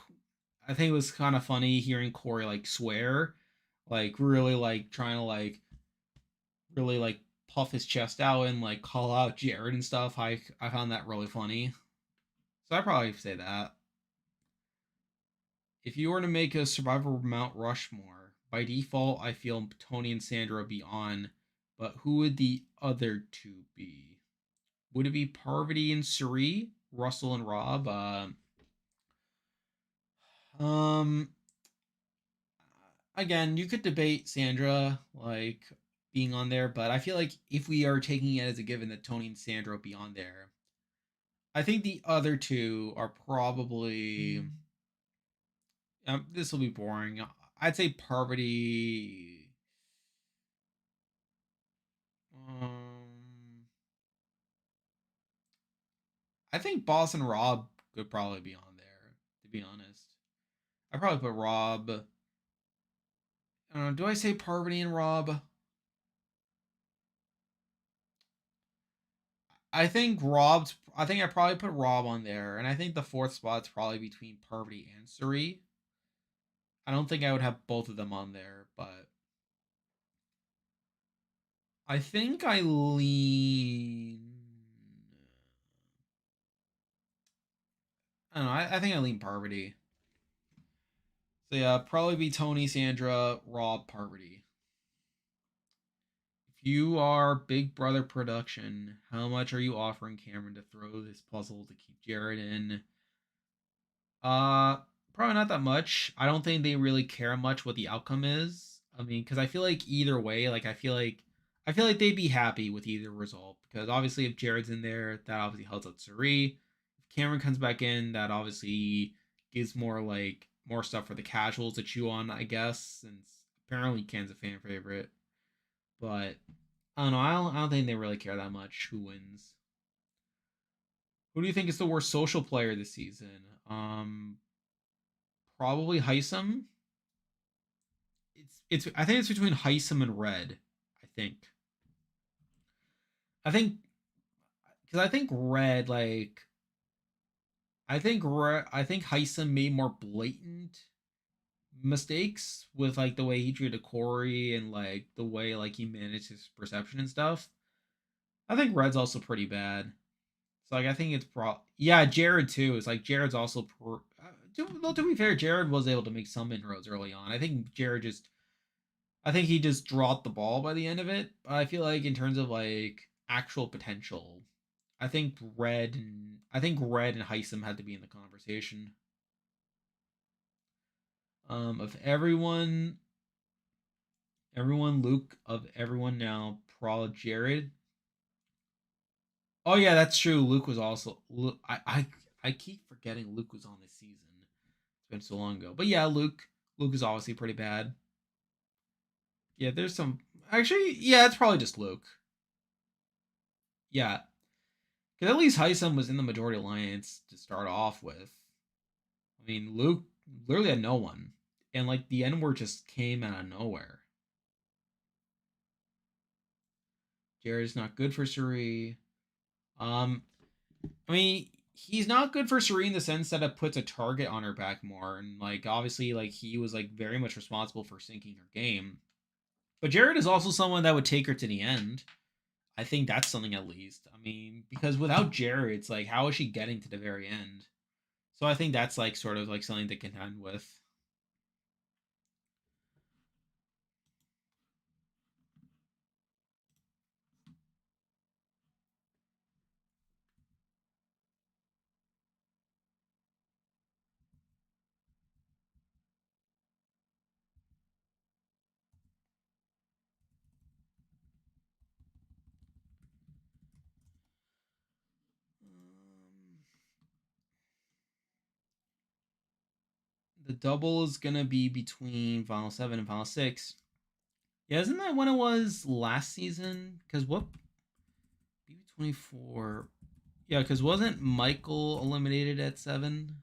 I think it was kind of funny hearing Corey like swear, like really like trying to like really like puff his chest out and like call out Jared and stuff. I found that really funny, so I probably say that. If you were to make a Survivor Mount Rushmore, by default, I feel Tony and Sandra would be on, but who would the other two be? Would it be Parvati and Suri, Russell and Rob? Um, Again, you could debate Sandra like being on there, but I feel like if we are taking it as a given that Tony and Sandra will be on there, I think the other two are probably. This will be boring. I'd say Parvati. Um, I think Boss and Rob could probably be on there. To be honest, I probably put Rob. Do I say Parvati and Rob? I think Rob's. I think I probably put Rob on there, and I think the fourth spot's probably between Parvati and Suri. I don't think I would have both of them on there, but I think I lean. I don't know. I think I lean Parvati. So yeah, probably be Tony, Sandra, Rob, Parvati. If you are Big Brother production, how much are you offering Cameron to throw this puzzle to keep Jared in? Uh, Probably not that much. I don't think they really care much what the outcome is. I mean, because I feel like either way, like I feel like they'd be happy with either result. Because obviously, if Jared's in there, that obviously helps out Suri. If Cameron comes back in, that obviously gives more stuff for the casuals to chew on, I guess. Since apparently Ken's a fan favorite, but I don't know. I don't think they really care that much who wins. Who do you think is the worst social player this season? Probably Heisem. It's I think it's between Heisem and Red. I think. I think because I think Red like I think Heisem made more blatant mistakes with like the way he treated Corey and like the way like he managed his perception and stuff. I think Red's also pretty bad. So like I think it's yeah, Jared too. It's like Jared's also to be fair, Jared was able to make some inroads early on. I think he just dropped the ball by the end of it. I feel like in terms of like actual potential, I think Red and Heisem had to be in the conversation. Of everyone, Luke of everyone now, probably Jared. Oh yeah, that's true. Luke was also. I keep forgetting Luke was on this season. It's been so long ago, but yeah, Luke is obviously pretty bad. Yeah, there's some. Actually, yeah, it's probably just Luke. Yeah, because at least Heisem was in the majority alliance to start off with. I mean, Luke literally had no one, and like the N word just came out of nowhere. Jared's not good for Suri. Um, I mean, he's not good for Suri in the sense that it puts a target on her back more, and like obviously, like he was like very much responsible for sinking her game. But Jared is also someone that would take her to the end. I think that's something at least. I mean, because without Jared, it's like how is she getting to the very end? So I think that's like sort of like something to contend with. the double is gonna be between Final 7 and Final 6. Yeah, isn't that when it was last season? Because what BB24? Yeah, because wasn't Michael eliminated at 7?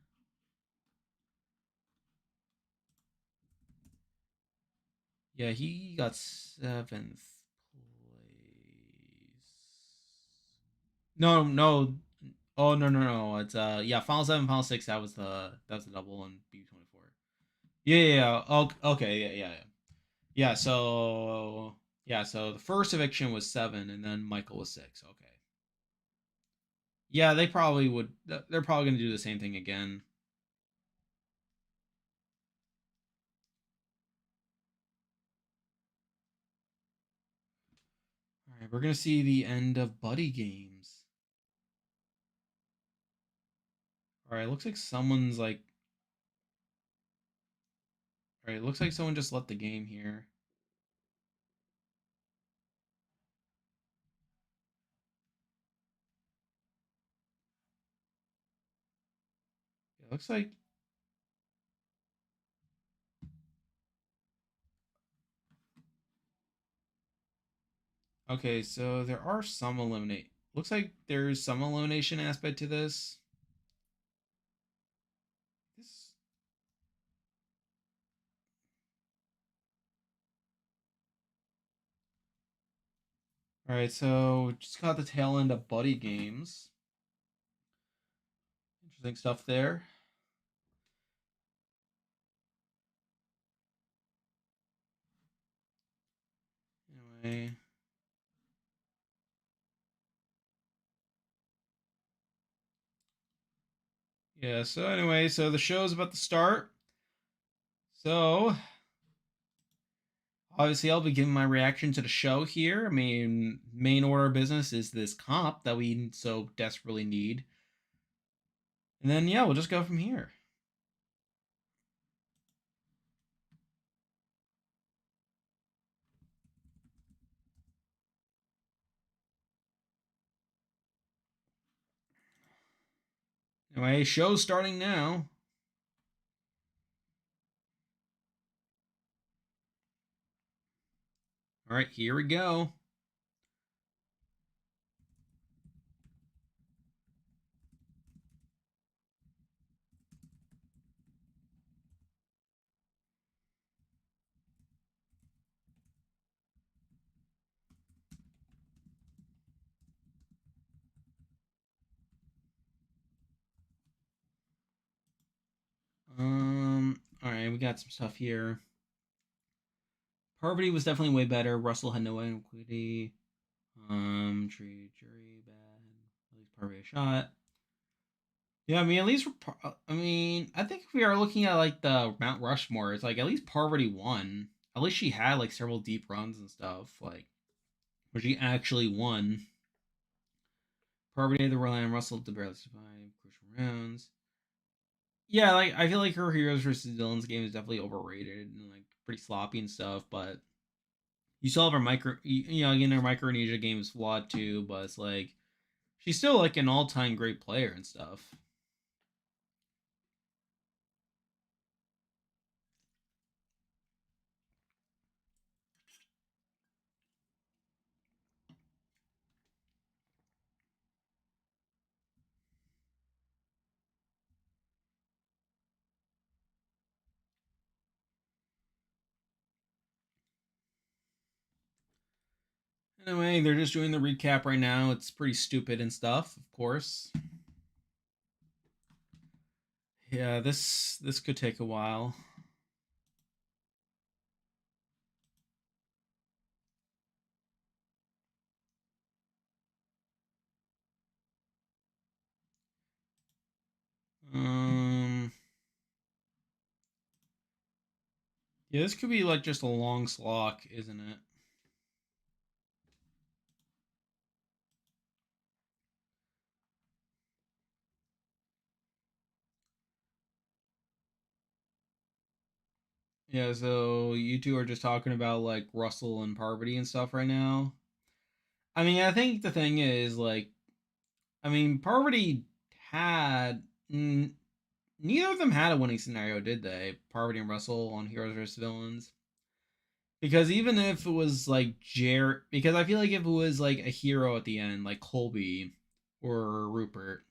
Yeah, he got 7th place. No, no. Oh no. It's yeah, Final 7, Final 6. That was the double on BB24. Yeah. Oh, okay. Yeah. Yeah. So the first eviction was 7, and then Michael was 6. Okay. Yeah, they probably would. They're probably gonna do the same thing again. All right, we're gonna see the end of Buddy Games. All right, looks like someone's like. All right, looks like someone just left the game here. It looks like. Okay, so there are some eliminate. Looks like there's some elimination aspect to this. This. All right, so just got the tail end of Buddy Games. Interesting stuff there. Anyway. Yeah, so anyway, so the show's about to start. So obviously I'll be giving my reaction to the show here. I mean, main order of business is this comp that we so desperately need. And then yeah, we'll just go from here. Anyway, show's starting now. All right, here we go. All right, we got some stuff here. Parvati was definitely way better. Russell had no equity. Tree, jury, bad. At least Parvati a shot. Yeah, I mean, at least I mean, I think if we are looking at like the Mount Rushmore, it's like at least Parvati won. At least she had like several deep runs and stuff, like where she actually won. Parvati the Ryan Russell to barely survive crucial rounds. Yeah, like I feel like her Heroes versus Dylan's game is definitely overrated and like pretty sloppy and stuff, but you still have her again, her Micronesia game is flawed too, but it's like she's still like an all-time great player and stuff. Anyway, they're just doing the recap right now. It's pretty stupid and stuff, of course. Yeah, this could take a while. Um yeah, this could be like just a long slog, isn't it? Yeah, so you two are just talking about like Russell and Parvati and stuff right now. I mean, I think the thing is like I mean, Parvati had neither of them had a winning scenario, did they? Parvati and Russell on Heroes vs Villains. Because even if it was like because I feel like if it was like a hero at the end, like Colby or Rupert,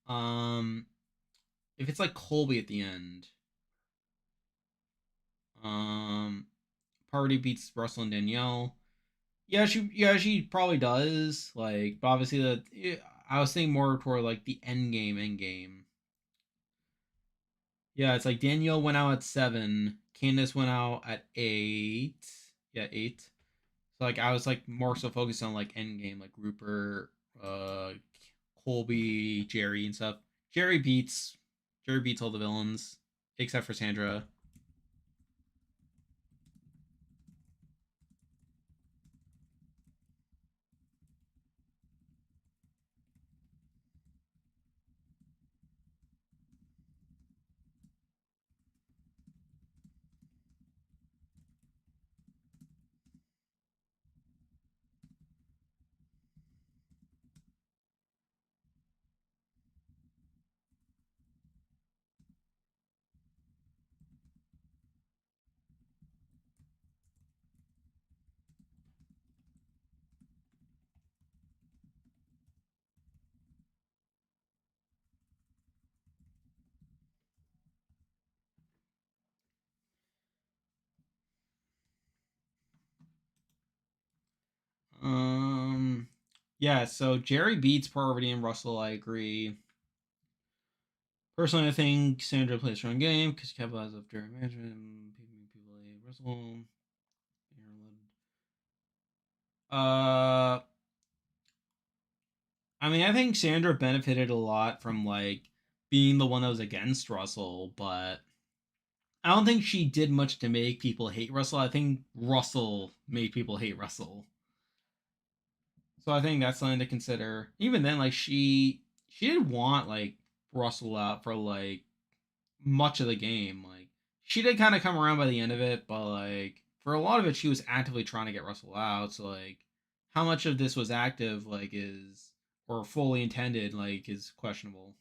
um, if it's like Colby at the end, um, Parvati beats Russell and Danielle. Yeah, she probably does. Like, but obviously I was thinking more toward like the end game, end game. Yeah, it's like Danielle went out at 7, Candace went out at 8. Yeah, 8. So like I was like more so focused on like end game, like Rupert, uh, Colby, Jerry, and stuff. Jerry beats Jerry beats all the villains except for Sandra. Um, yeah. So Jerry beats Parvati and Russell. I agree. Personally, I think Sandra plays a strong game because she capitalizes off Jerry management. People like Russell. Uh, I mean, I think Sandra benefited a lot from like being the one that was against Russell, but I don't think she did much to make people hate Russell. I think Russell made people hate Russell. So I think that's something to consider. Even then, like she didn't want like Russell out for like much of the game. Like she did kind of come around by the end of it, but like for a lot of it, she was actively trying to get Russell out. So like how much of this was active, like is or fully intended, like is questionable.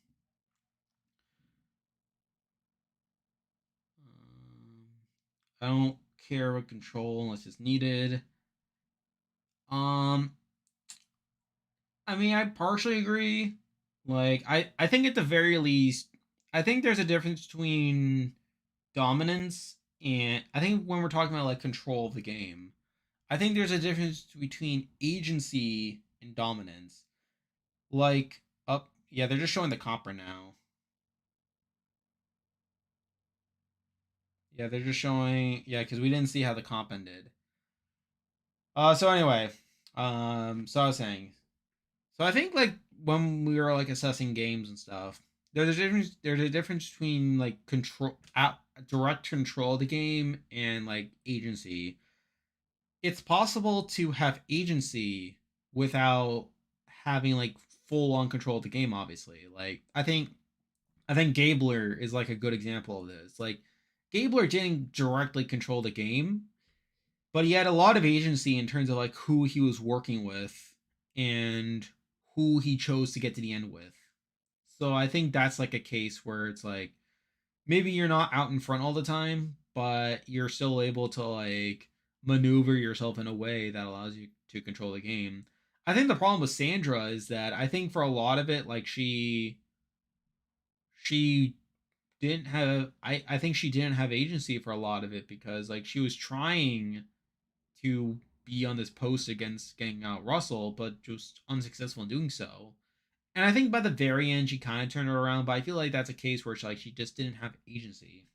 I don't care about control unless it's needed. Um, I mean, I partially agree. Like, I think at the very least, I think there's a difference between dominance and I think when we're talking about like control of the game, I think there's a difference between agency and dominance. Like, up, yeah, they're just showing the comp right now. Yeah, they're just showing, yeah, because we didn't see how the comp ended. So anyway, so I was saying, so I think like when we were like assessing games and stuff, there's a difference. There's a difference between like direct control of the game and like agency. It's possible to have agency without having like full on control of the game. Obviously, like I think Gabler is like a good example of this. Like Gabler didn't directly control the game, but he had a lot of agency in terms of like who he was working with and who he chose to get to the end with. So I think that's like a case where it's like maybe you're not out in front all the time, but you're still able to like maneuver yourself in a way that allows you to control the game. I think the problem with Sandra is that I think for a lot of it, like she didn't have I think she didn't have agency for a lot of it because like she was trying to be on this post against getting out Russell, but just unsuccessful in doing so. And I think by the very end, she kind of turned it around, but I feel like that's a case where she just didn't have agency.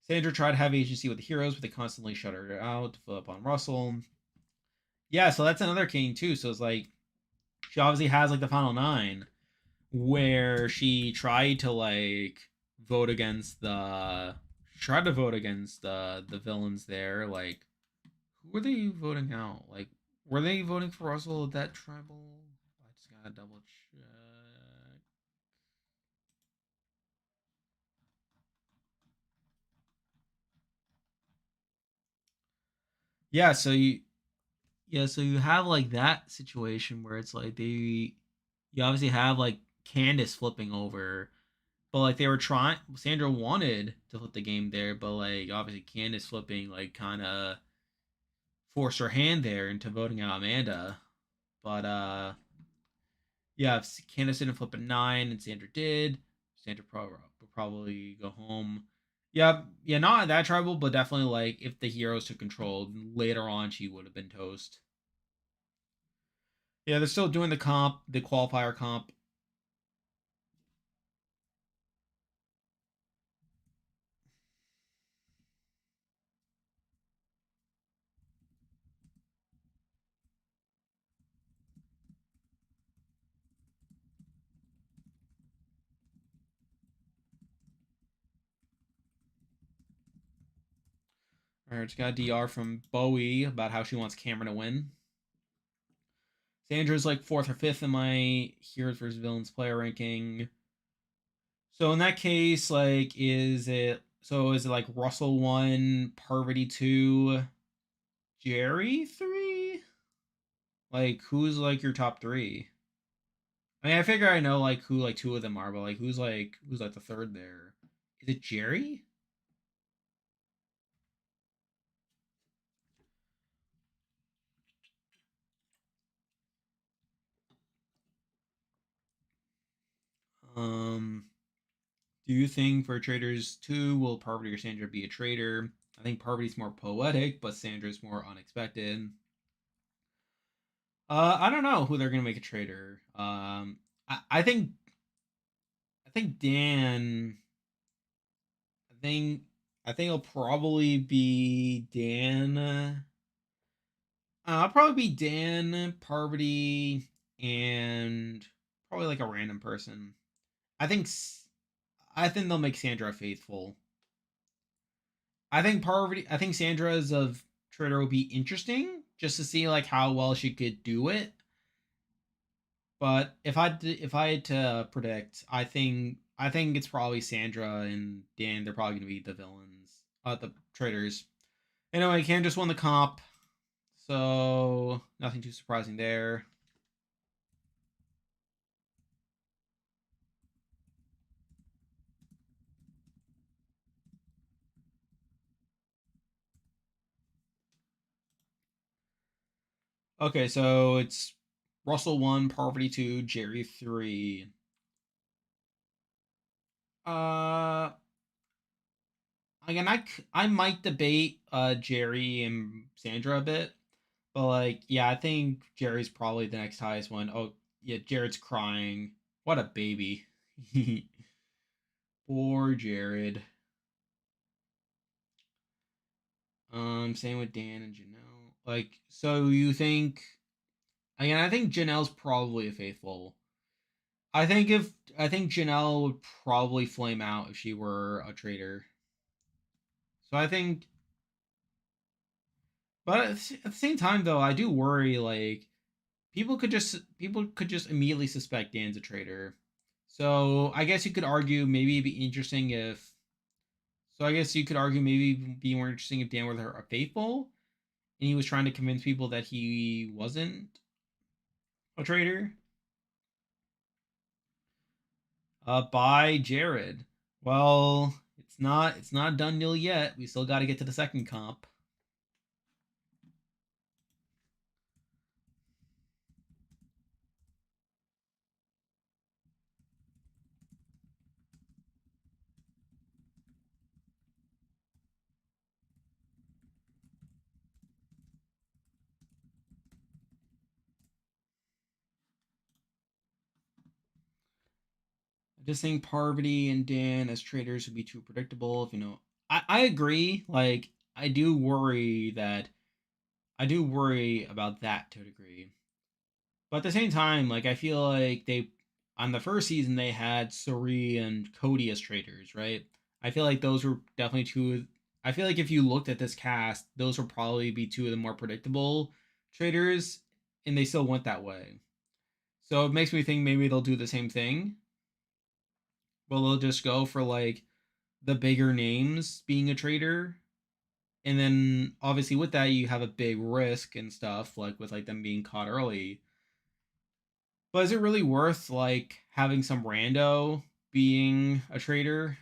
Sandra tried to have agency with the heroes, but they constantly shut her out to fill up on Russell. Yeah, so that's another king too. So it's like she obviously has like the final 9 where she tried to like vote against the tried to vote against the villains there. Like who were they voting out? Like, were they voting for Russell at that tribal? I just gotta double check. Yeah, so you have like that situation where it's like you obviously have like Candace flipping over, but like they were trying. Sandra wanted to flip the game there, but like obviously Candace flipping like kind of forced her hand there into voting out Amanda. But yeah, if Candace didn't flip a 9 and Sandra did, Sandra would probably go home. Yeah, yeah, not that tribal, but definitely like if the heroes took control later on, she would have been toast. Yeah, they're still doing the comp, the qualifier comp. All right, just got a DR from Bowie about how she wants Cameron to win. Sandra's like 4th or 5th in my heroes versus villains player ranking. So in that case, like, is it like Russell 1, Parvati 2, Jerry 3? Like, who's like your top 3? I mean, I figure I know like who like 2 of them are, but like who's like the third there? Is it Jerry? Um, do you think for traders 2 will Parvati or Sandra be a traitor? I think Parvati's more poetic, but Sandra's more unexpected. I don't know who they're gonna make a traitor. I think Dan. I think I think it'll probably be Dan. I'll probably be Dan, Parvati, and probably like a random person. I think I think they'll make Sandra faithful. I think Sandra's of traitor will be interesting just to see like how well she could do it. But if I had to predict, I think it's probably Sandra and Dan. They're probably gonna be the villains, the traitors. Anyway, Cam just won the comp, so nothing too surprising there. Okay, so it's Russell 1, Parvati 2, Jerry 3. Uh, again, I might debate Jerry and Sandra a bit, but like yeah, I think Jerry's probably the next highest one. Oh yeah, Jared's crying. What a baby. Poor Jared. Same with Dan and Janelle. Like, so you think? Again, I think Janelle's probably a faithful. I think Janelle would probably flame out if she were a traitor. So I think, but at the same time though, I do worry like people could just immediately suspect Dan's a traitor. So I guess you could argue maybe it'd be interesting if. So I guess you could argue maybe it'd be more interesting if Dan were a faithful, and he was trying to convince people that he wasn't a traitor. By Jared. Well, it's not done deal yet. We still got to get to the second comp. I just think Parvati and Dan as traders would be too predictable. If you know, I agree. Like I do worry about that to a degree. But at the same time, like I feel like they on the first season they had Suri and Cody as traders, right? I feel like those were definitely two. I feel like if you looked at this cast, those would probably be two of the more predictable traders, and they still went that way. So it makes me think maybe they'll do the same thing. Well, they'll just go for like the bigger names being a trader, and then obviously with that you have a big risk and stuff like with like them being caught early. But is it really worth like having some rando being a trader.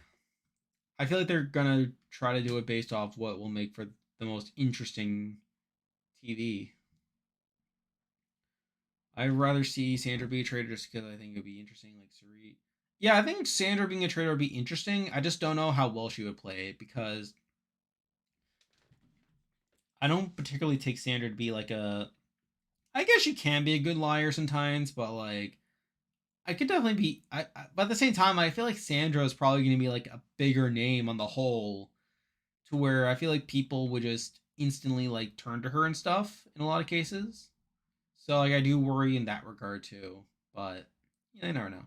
I feel like they're gonna try to do it based off what will make for the most interesting TV. I'd rather see Sandra be a trader just because I think it'd be interesting, like Sarit. Yeah, I think Sandra being a trader would be interesting. I just don't know how well she would play it because I don't particularly take Sandra to be like a. I guess she can be a good liar sometimes, but like I could definitely be. But at the same time, I feel like Sandra is probably going to be like a bigger name on the whole, to where I feel like people would just instantly like turn to her and stuff in a lot of cases. So like I do worry in that regard too. But you never know.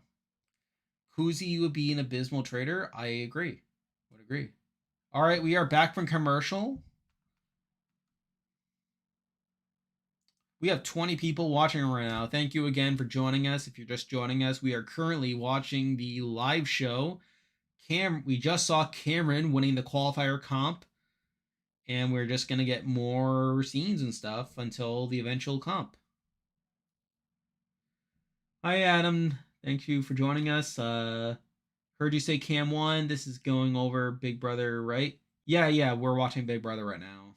Kuzi would be an abysmal trader. I agree. Would agree. All right, we are back from commercial. We have 20 people watching right now. Thank you again for joining us. If you're just joining us, we are currently watching the live show. We just saw Cameron winning the qualifier comp, and we're just gonna get more scenes and stuff until the eventual comp. Hi, Adam. Thank you for joining us. Heard you say Cam won. This is going over Big Brother, right? Yeah, we're watching Big Brother right now.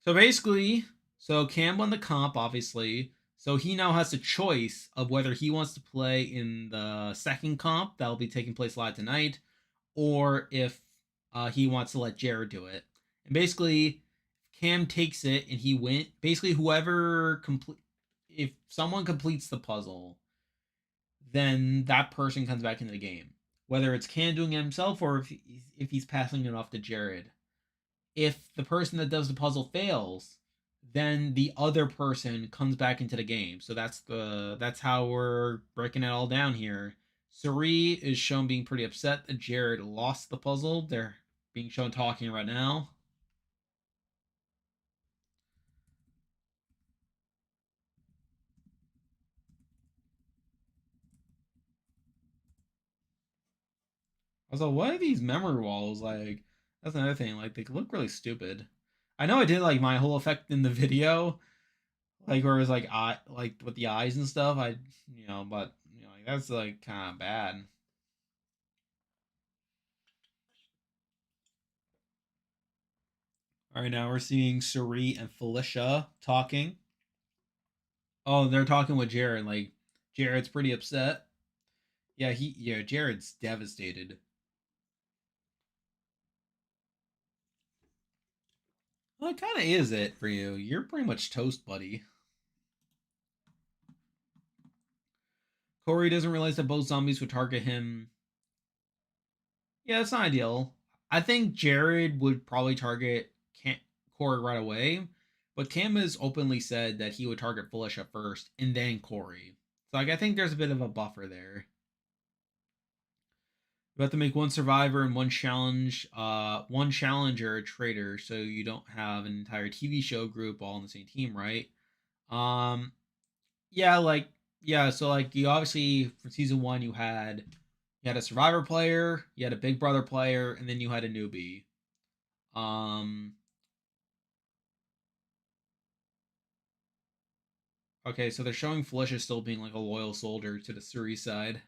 So basically, so Cam won the comp, obviously. So he now has the choice of whether he wants to play in the second comp that will be taking place live tonight, or if he wants to let Jared do it. And basically, Cam takes it and he went. Basically, whoever complete, if someone completes the puzzle, then that person comes back into the game. Whether it's Cam doing it himself or if he's passing it off to Jared. If the person that does the puzzle fails, then the other person comes back into the game. So that's how we're breaking it all down here. Suri is shown being pretty upset that Jared lost the puzzle. They're being shown talking right now. Also, what are these memory walls like? That's another thing. Like they look really stupid. I know I did like my whole effect in the video, like where it was like like with the eyes and stuff. But like, that's like kind of bad. All right, now we're seeing Suri and Felicia talking. Oh, they're talking with Jared. Like Jared's pretty upset. Yeah, Jared's devastated. Well, it kind of is it for you. You're pretty much toast, buddy. Corey doesn't realize that both zombies would target him. Yeah, it's not ideal. I think Jared would probably target Corey right away, but Cam has openly said that he would target Felicia first and then Corey. So like I think there's a bit of a buffer there. You have to make one survivor and one challenger a traitor, so you don't have an entire TV show group all on the same team, right? Um, yeah, so like you obviously for season one you had a survivor player, you had a Big Brother player, and then you had a newbie. Um, okay, so they're showing Felicia still being like a loyal soldier to the Suri side.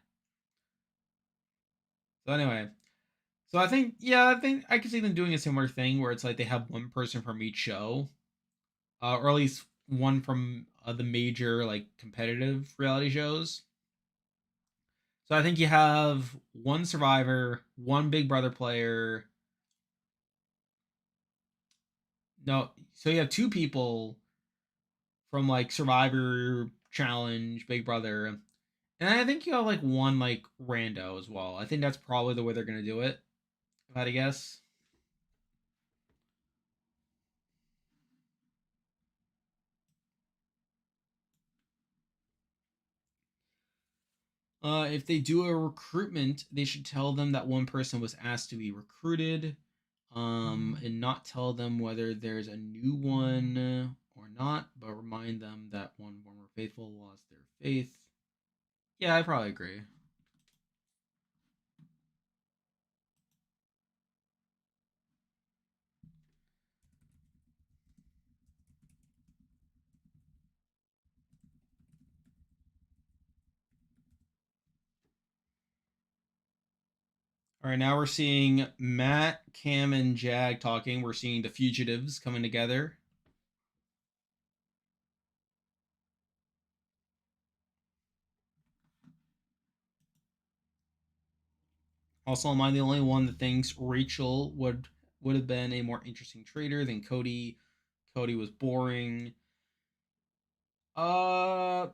So anyway, so I think I could see them doing a similar thing where it's like they have one person from each show, or at least one from the major like competitive reality shows. So I think you have one survivor, one Big Brother player. No, so you have two people from like Survivor, Challenge, Big Brother, and I think you have like one like rando as well. I think that's probably the way they're gonna do it. If I had to guess. If they do a recruitment, they should tell them that one person was asked to be recruited, and not tell them whether there's a new one or not, but remind them that one former faithful lost their faith. Yeah, I probably agree. All right, now we're seeing Matt, Cam, and Jag talking. We're seeing the fugitives coming together. Also, am I the only one that thinks Rachel would have been a more interesting trader than Cody? Cody was boring. Uh,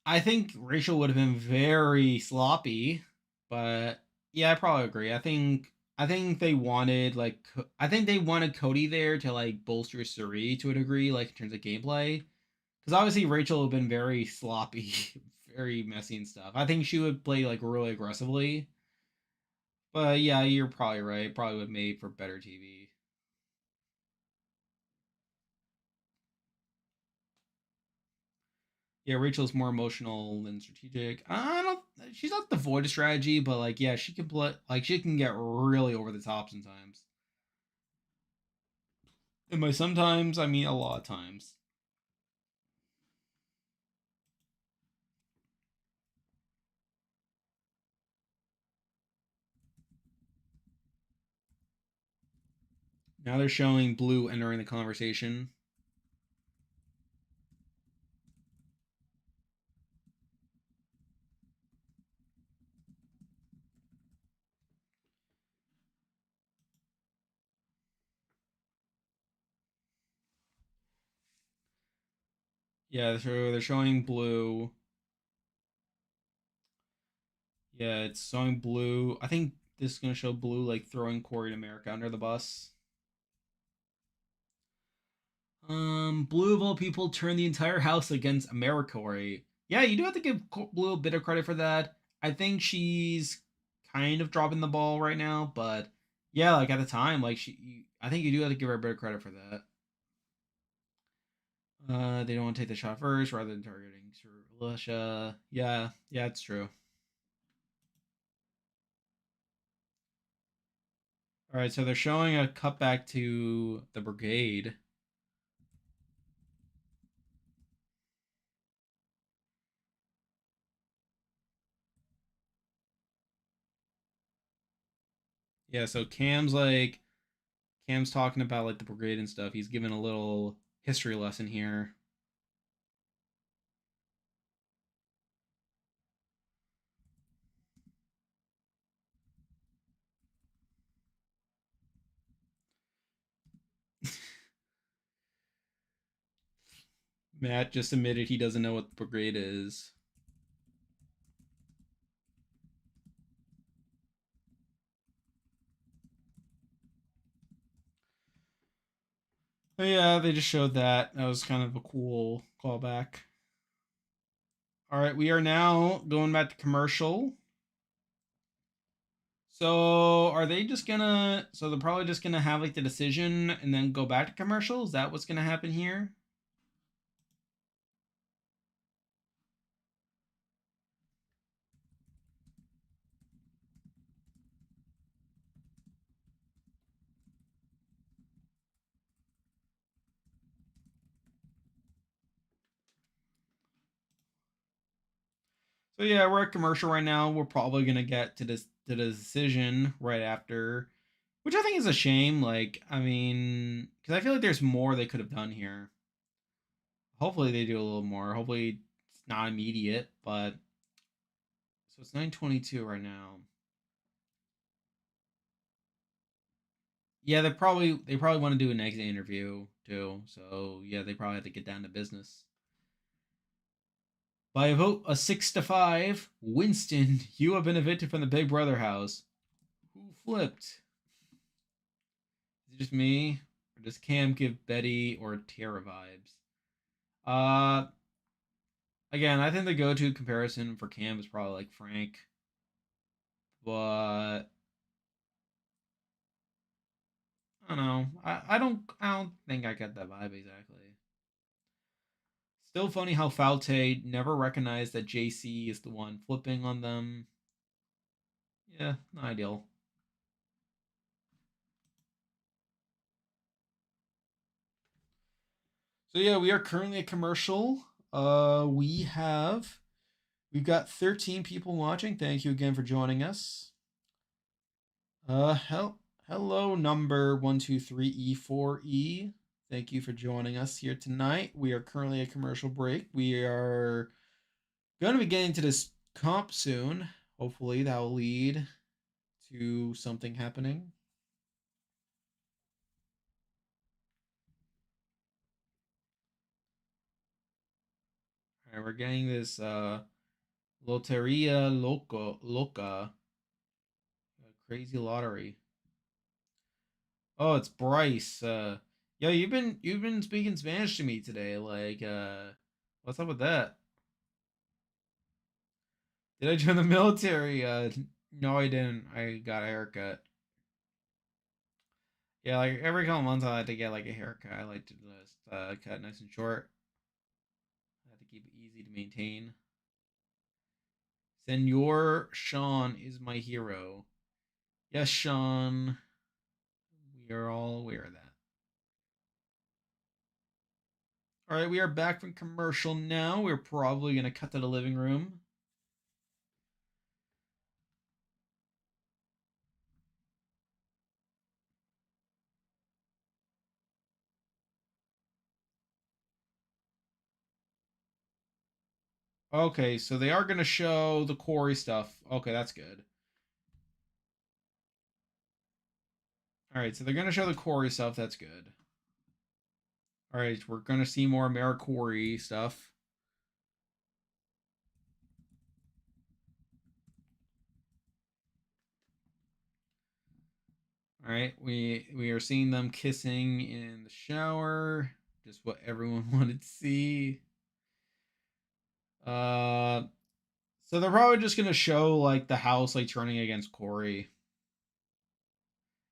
I think Rachel would have been very sloppy, but yeah, I probably agree. I think they wanted I think they wanted Cody there to like bolster Suri to a degree, like in terms of gameplay, because obviously Rachel would have been very sloppy, very messy and stuff. I think she would play like really aggressively, but yeah, you're probably right. Probably would have made for better TV. Yeah, Rachel's more emotional than strategic. I don't. She's not devoid of strategy, but like, yeah, she can play. Like, she can get really over the top sometimes. And by sometimes, I mean a lot of times. Now they're showing Blue entering the conversation. Yeah, so they're showing Blue. Yeah, it's showing Blue. I think this is gonna show Blue like throwing Corey and America under the bus. Blue of all people turned the entire house against AmeriCorey. Yeah, you do have to give Blue a bit of credit for that. I think she's kind of dropping the ball right now, but yeah, like at the time, I think you do have to give her a bit of credit for that. They don't want to take the shot first rather than targeting Sir Alicia. Yeah, yeah, it's true. All right, so they're showing a cutback to the brigade. Yeah, so Cam's talking about like the brigade and stuff. He's giving a little history lesson here. Matt just admitted he doesn't know what the brigade is. But yeah, they just showed that. That was kind of a cool callback. All right, we are now going back to commercial. So are they just gonna? So they're probably just gonna have like the decision and then go back to commercial. Is that what's gonna happen here? So yeah, we're at commercial right now. We're probably gonna get to this to the decision right after, which I think is a shame. Like, I mean, because I feel like there's more they could have done here. Hopefully they do a little more. Hopefully it's not immediate, but so it's 9:22 right now. Yeah, they probably want to do an exit interview too. So yeah, they probably have to get down to business. By a vote of 6-5, Winston, you have been evicted from the Big Brother house. Who flipped? Is it just me? Or does Cam give Betty or Tara vibes? Uh Again, I think the go-to comparison for Cam is probably like Frank. But I don't know. I don't think I get that vibe exactly. Still funny how Falte never recognized that JC is the one flipping on them. Yeah, not ideal. So yeah, we are currently a commercial. We've got 13 people watching. Thank you again for joining us. Hello, number 123E4E. Thank you for joining us here tonight. We are currently at commercial break. We are going to be getting to this comp soon. Hopefully, that will lead to something happening. All right, we're getting this Loteria Loca, crazy lottery. Oh, it's Bryce. Yo, you've been speaking Spanish to me today. Like, what's up with that? Did I join the military? No, I didn't. I got a haircut. Yeah, like every couple months, I like to get like a haircut. I like to just cut nice and short. I have to keep it easy to maintain. Senor Sean is my hero. Yes, Sean. We are all aware of that. All right, we are back from commercial now. We're probably gonna cut to the living room. Okay, so they are gonna show the Corey stuff. Okay, that's good. All right, so they're gonna show the Corey stuff. That's good. All right, we're gonna see more AmeriCorey stuff. All right, we are seeing them kissing in the shower. Just what everyone wanted to see. Uh, so they're probably just gonna show like the house like turning against Corey.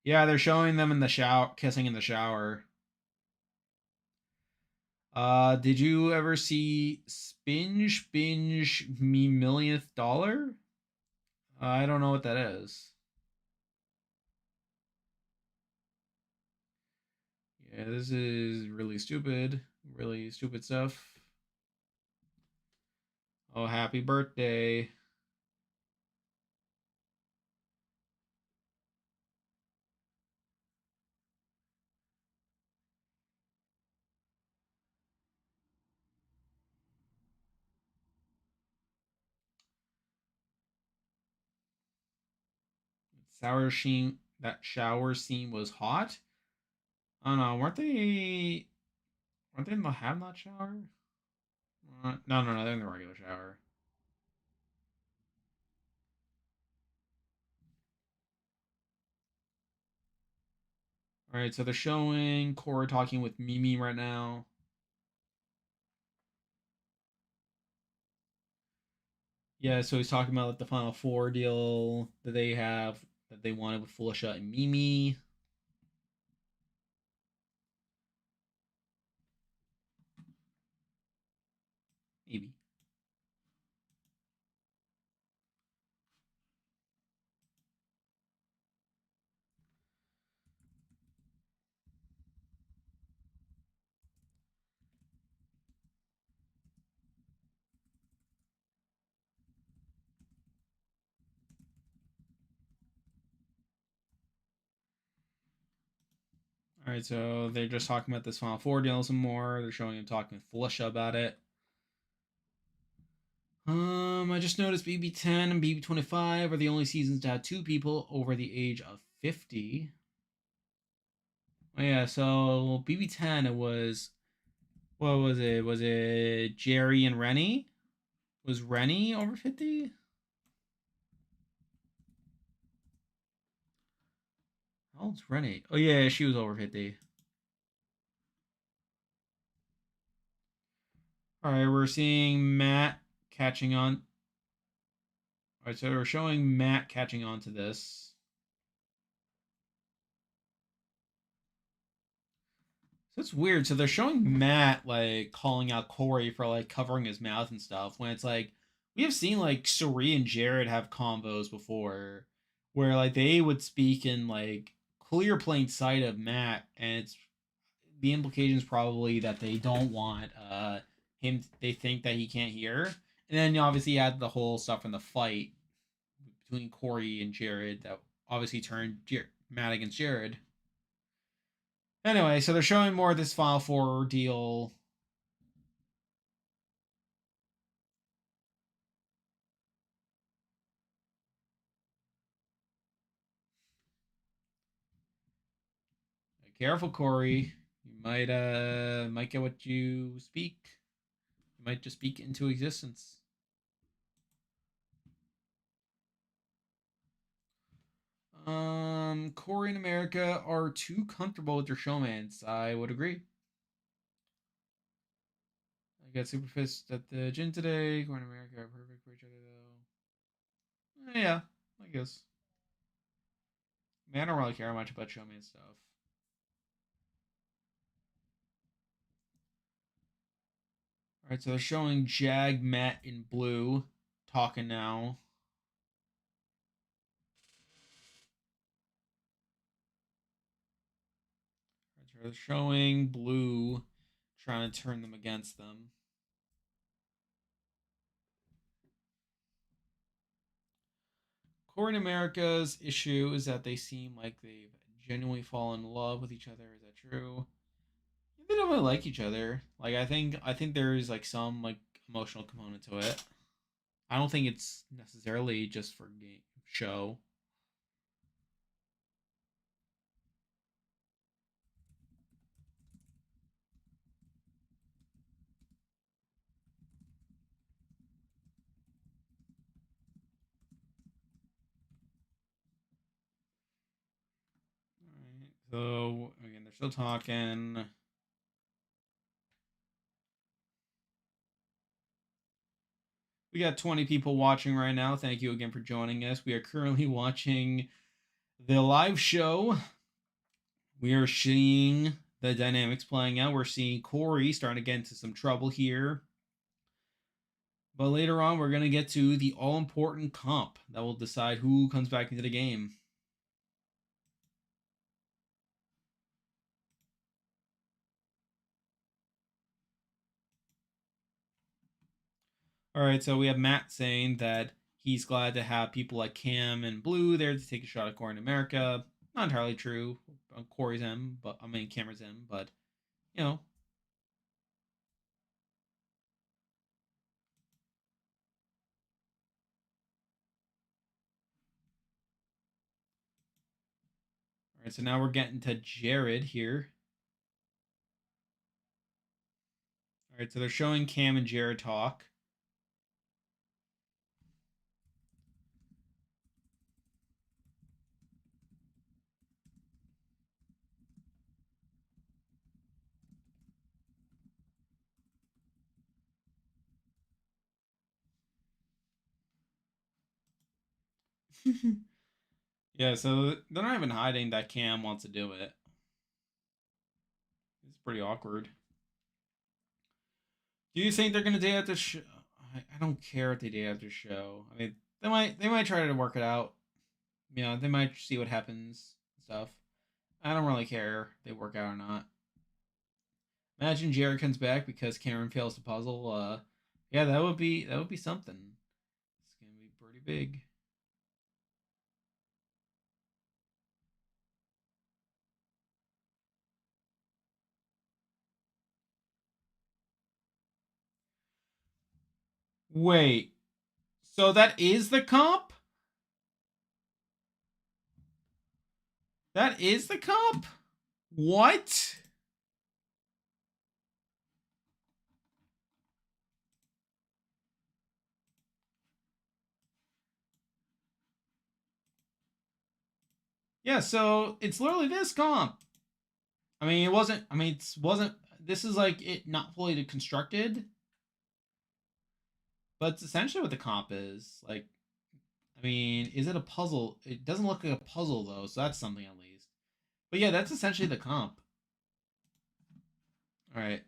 Yeah, they're showing them in the shower, kissing in the shower. Did you ever see Spinge Binge Me Millionth Dollar? I don't know what that is. Yeah, this is really stupid. Really stupid stuff. Oh, happy birthday. That shower scene was hot. I don't know. Weren't they in the have not shower? No. They're in the regular shower. All right, so they're showing Cora talking with Mimi right now. Yeah, so he's talking about like the Final Four deal that they have that they wanted with Felicia and Mimi. Maybe. All right, so they're just talking about this Final Four deal some more. They're showing him talking with Felicia about it. I just noticed BB10 and BB25 are the only seasons to have two people over the age of 50. Oh yeah, so BB10 it was what was it? Was it Jerry and Rennie? Was Rennie over 50? How old's Rennie? Oh yeah, she was over 50. All right, we're seeing Matt catching on. All right, so we're showing Matt catching on to this. So it's weird. So they're showing Matt like calling out Corey for like covering his mouth and stuff when it's like we have seen like Suri and Jared have combos before where like they would speak in like clear plain sight of Matt and it's the implications probably that they don't want him they think that he can't hear. And then obviously you had the whole stuff in the fight between Corey and Jared that obviously turned mad against Jared. Anyway, so they're showing more of this File 4 deal. Careful, Corey. You might get what you speak. You might just speak into existence. Corey and America are too comfortable with their showmans. I would agree. I got Super Fist at the gym today. Corey and America are perfect for each other, though. Yeah, I guess. I mean, I don't really care much about showman stuff. All right, so they're showing Jag, Matt, and Blue talking now. Right, so they're showing Blue trying to turn them against them. Corey and America's issue is that they seem like they've genuinely fallen in love with each other. Is that true? They don't really like each other. Like I think there's like some like emotional component to it. I don't think it's necessarily just for game show. All right. So again, they're still talking. We got 20 people watching right now. Thank you again for joining us. We are currently watching the live show. We are seeing the dynamics playing out. We're seeing Corey starting to get into some trouble here. But later on, we're going to get to the all important comp that will decide who comes back into the game. All right, so we have Matt saying that he's glad to have people like Cam and Blue there to take a shot at Corey in America. Not entirely true. Corey's him, but I mean Cameron's him, but you know. All right, so now we're getting to Jared here. All right, so they're showing Cam and Jared talk. Yeah, so they're not even hiding that Cam wants to do it. It's pretty awkward. Do you think they're gonna date after show? I don't care if they date after show. I mean, they might try to work it out. You know, they might see what happens and stuff. I don't really care if they work out or not. Imagine Jared comes back because Cameron fails the puzzle. Yeah, that would be something. It's gonna be pretty big. Wait, so that is the comp? That is the comp? What? Yeah, so it's literally this comp. I mean, it wasn't. I mean, it wasn't. This is like it not fully constructed, but it's essentially what the comp is. Like, I mean, is it a puzzle? It doesn't look like a puzzle though, so that's something at least. But yeah, that's essentially the comp. All right.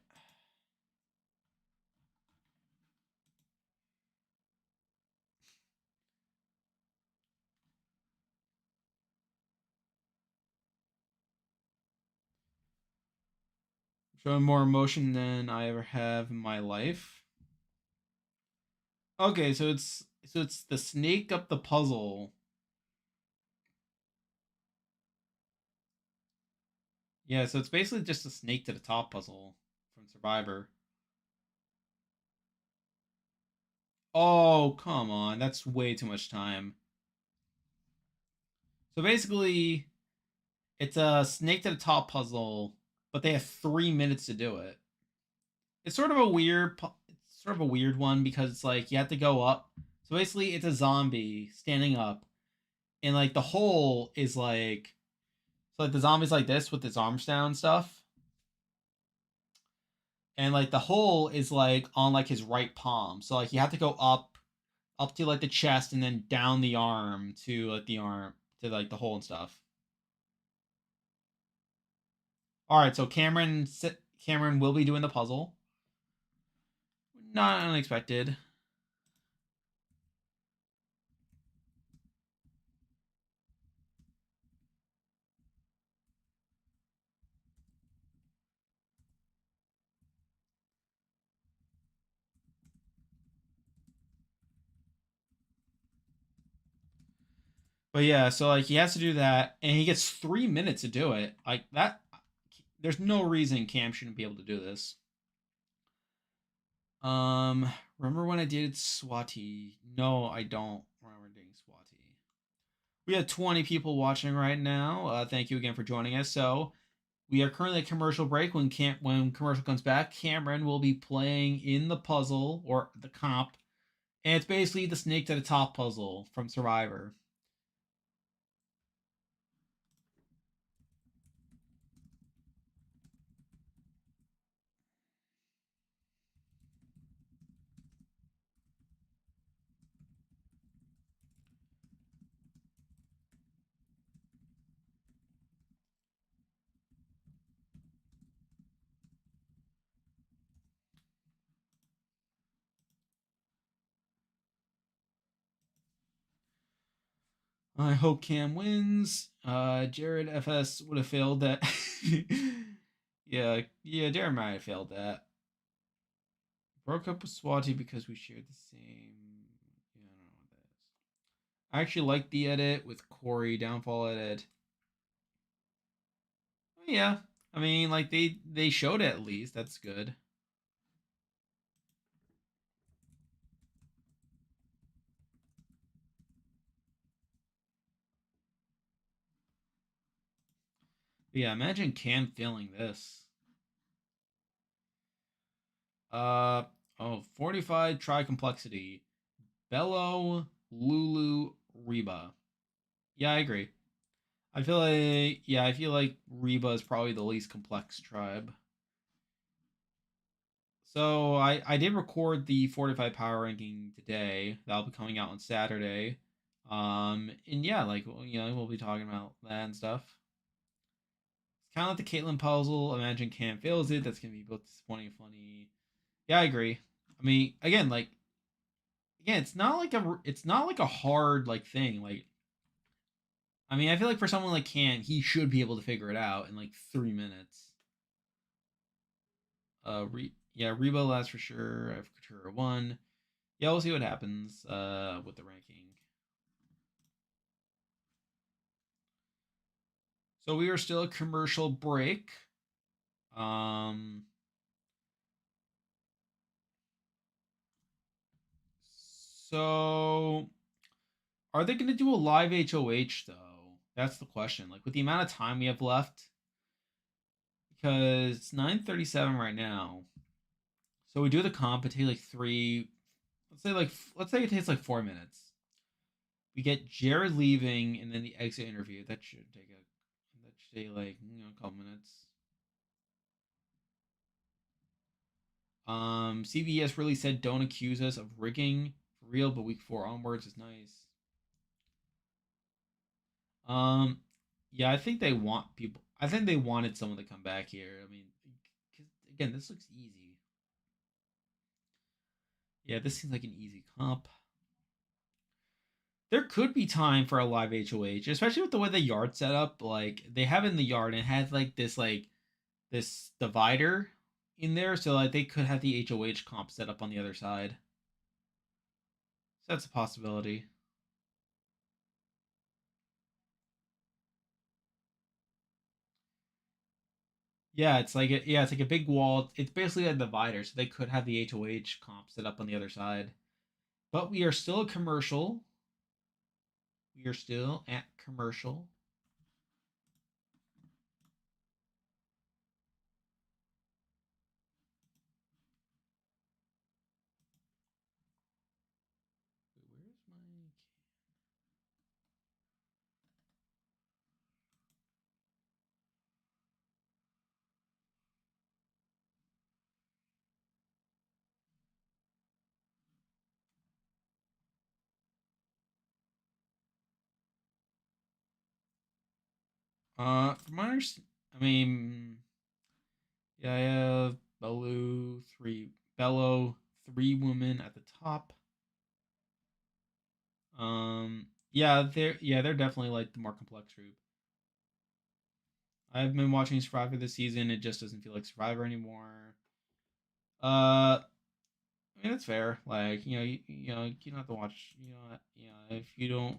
Showing more emotion than I ever have in my life. Okay, so it's the snake up the puzzle. Yeah, so it's basically just a snake to the top puzzle from Survivor. Oh, come on. That's way too much time. So basically, it's a snake to the top puzzle, but they have 3 minutes to do it. It's sort of a weird, it's sort of a weird one because it's like you have to go up. So basically, it's a zombie standing up, and like the hole is like, so like the zombie's like this with his arms down and stuff, and like the hole is like on like his right palm. So like you have to go up to like the chest and then down the arm to like the arm to like the hole and stuff. All right, so Cameron will be doing the puzzle. Not unexpected. But yeah, so like he has to do that, and he gets 3 minutes to do it. Like that, there's no reason Cam shouldn't be able to do this. Um, remember when I did Swati? No, I don't remember doing Swati. We have 20 people watching right now. Thank you again for joining us. So we are currently at commercial break. When commercial comes back, Cameron will be playing in the puzzle or the comp, and it's basically the snake to the top puzzle from Survivor. I hope Cam wins. Jared FS would have failed that. Yeah, Jared might have failed that. Broke up with Swati because we shared the same. Yeah, I don't know what that is. I actually like the edit with Corey downfall edit. Yeah, I mean, like they showed it at least. That's good. But yeah, imagine Cam feeling this. Uh 45 try complexity. Bello, Lulu, Reba. Yeah, I agree. I feel like Reba is probably the least complex tribe. So I did record the 45 power ranking today. That'll be coming out on Saturday. And yeah, like we'll be talking about that and stuff. It's kind of like the Caitlyn puzzle. Imagine Cam fails it. That's gonna be both disappointing and funny. Yeah, I agree. I mean, again, it's not like a hard like thing. Like, I mean, I feel like for someone like Cam, he should be able to figure it out in like 3 minutes. Yeah, Reba last for sure. I have Couture 1. Yeah, we'll see what happens with the ranking. So we are still a commercial break. Um, so are they going to do a live HOH though? That's the question. Like with the amount of time we have left, because it's 9:37 right now. So we do the comp. It takes like three. Let's say it takes like 4 minutes. We get Jared leaving and then the exit interview. That should take like a couple minutes. CVS really said don't accuse us of rigging for real, but week 4 onwards is nice. Um, yeah, I think they want people. I think they wanted someone to come back here. I mean, again, this looks easy. Yeah, this seems like an easy comp. There could be time for a live HOH, especially with the way the yard set up. Like they have it in the yard and it has like this divider in there, so like they could have the HOH comp set up on the other side. So that's a possibility. Yeah, it's like it's like a big wall. It's basically a divider, so they could have the HOH comp set up on the other side. But we are still a commercial. We are still at commercial. Where's my? From my I mean, yeah, I have Bello, three women at the top. Yeah, they're definitely like the more complex group. I've been watching Survivor this season. It just doesn't feel like Survivor anymore. I mean that's fair. Like you don't have to watch. If you don't,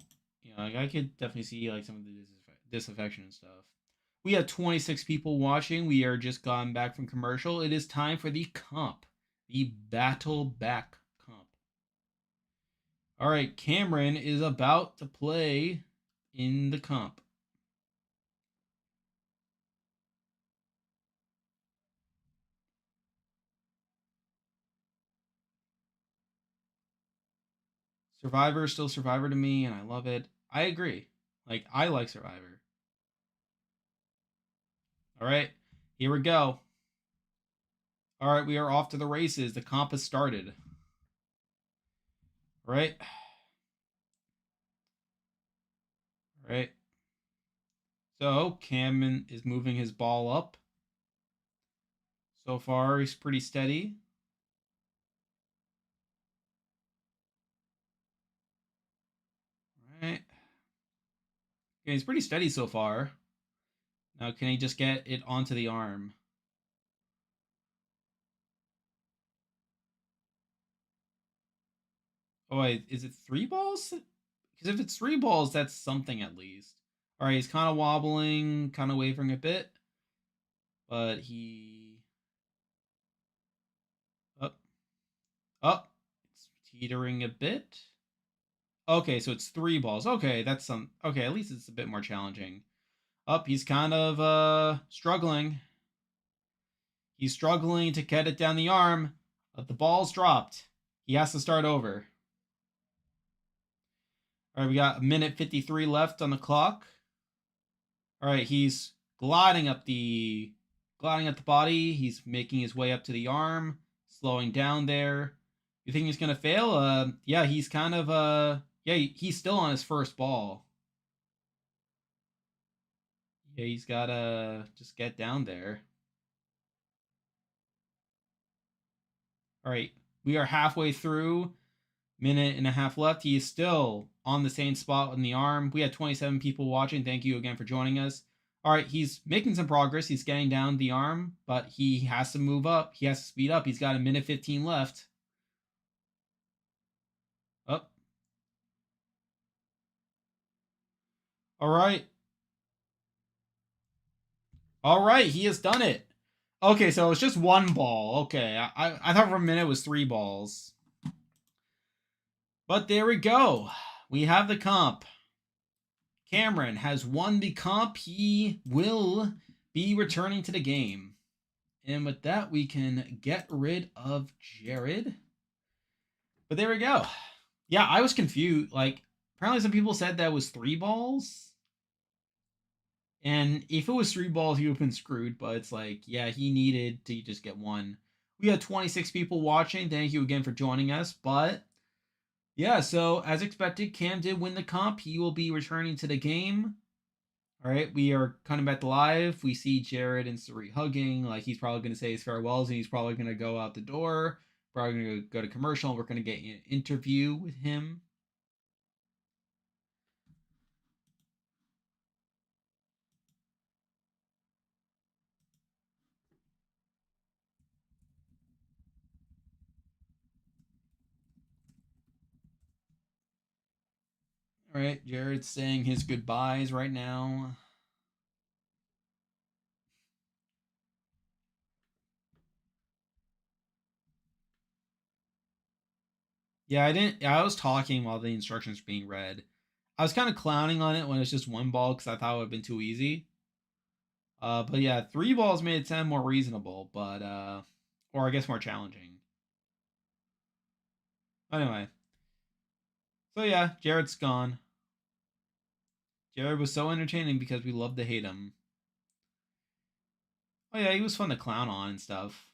like, I could definitely see like some of the disaffection and stuff. We have 26 people watching. We are just gone back from commercial. It is time for the comp, the battle back comp. All right, Cameron is about to play in the comp. Survivor is still Survivor to me, and I love it. I agree. Like, I like Survivor. All right, here we go. All right, we are off to the races. The comp has started. All right. All right. So, Cameron is moving his ball up. So far, he's pretty steady. All right. Okay, he's pretty steady so far. Now, can he just get it onto the arm? Oh, wait, is it three balls? Because if it's three balls, that's something at least. All right, he's kind of wobbling, kind of wavering a bit, but he up, up. It's teetering a bit. Okay, so it's three balls. Okay, that's some. Okay, at least it's a bit more challenging. Up, he's kind of struggling. He's struggling to get it down the arm, but the ball's dropped. He has to start over. All right, we got a minute 53 left on the clock. All right, he's gliding up the body. He's making his way up to the arm, slowing down there. You think he's gonna fail? Yeah, he's kind of yeah, he's still on his first ball. Yeah, he's gotta just get down there. All right, we are halfway through. Minute and a half left. He is still on the same spot in the arm. We had 27 people watching. Thank you again for joining us. All right, he's making some progress. He's getting down the arm, but he has to move up. He has to speed up. He's got a minute 15 left. Up. All right. All right, he has done it. Okay, so it's just one ball. Okay, I thought for a minute it was three balls. But there we go. We have the comp. Cameron has won the comp. He will be returning to the game. And with that, we can get rid of Jared. But there we go. Yeah, I was confused. Like, apparently some people said that was three balls. And if it was three balls, he would have been screwed. But it's like, yeah, he needed to just get one. We had 26 people watching. Thank you again for joining us. But yeah, so as expected, Cam did win the comp. He will be returning to the game. All right, we are coming back to live. We see Jared and Sari hugging. Like, he's probably going to say his farewells and he's probably going to go out the door. Probably going to go to commercial. We're going to get an interview with him. All right, Jared's saying his goodbyes right now. Yeah, I didn't. I was talking while the instructions were being read. I was kind of clowning on it when it's just one ball because I thought it would have been too easy. But yeah, three balls made it sound more reasonable, but or I guess more challenging. Anyway, so yeah, Jared's gone. Jared was so entertaining because we loved to hate him. Oh yeah, he was fun to clown on and stuff.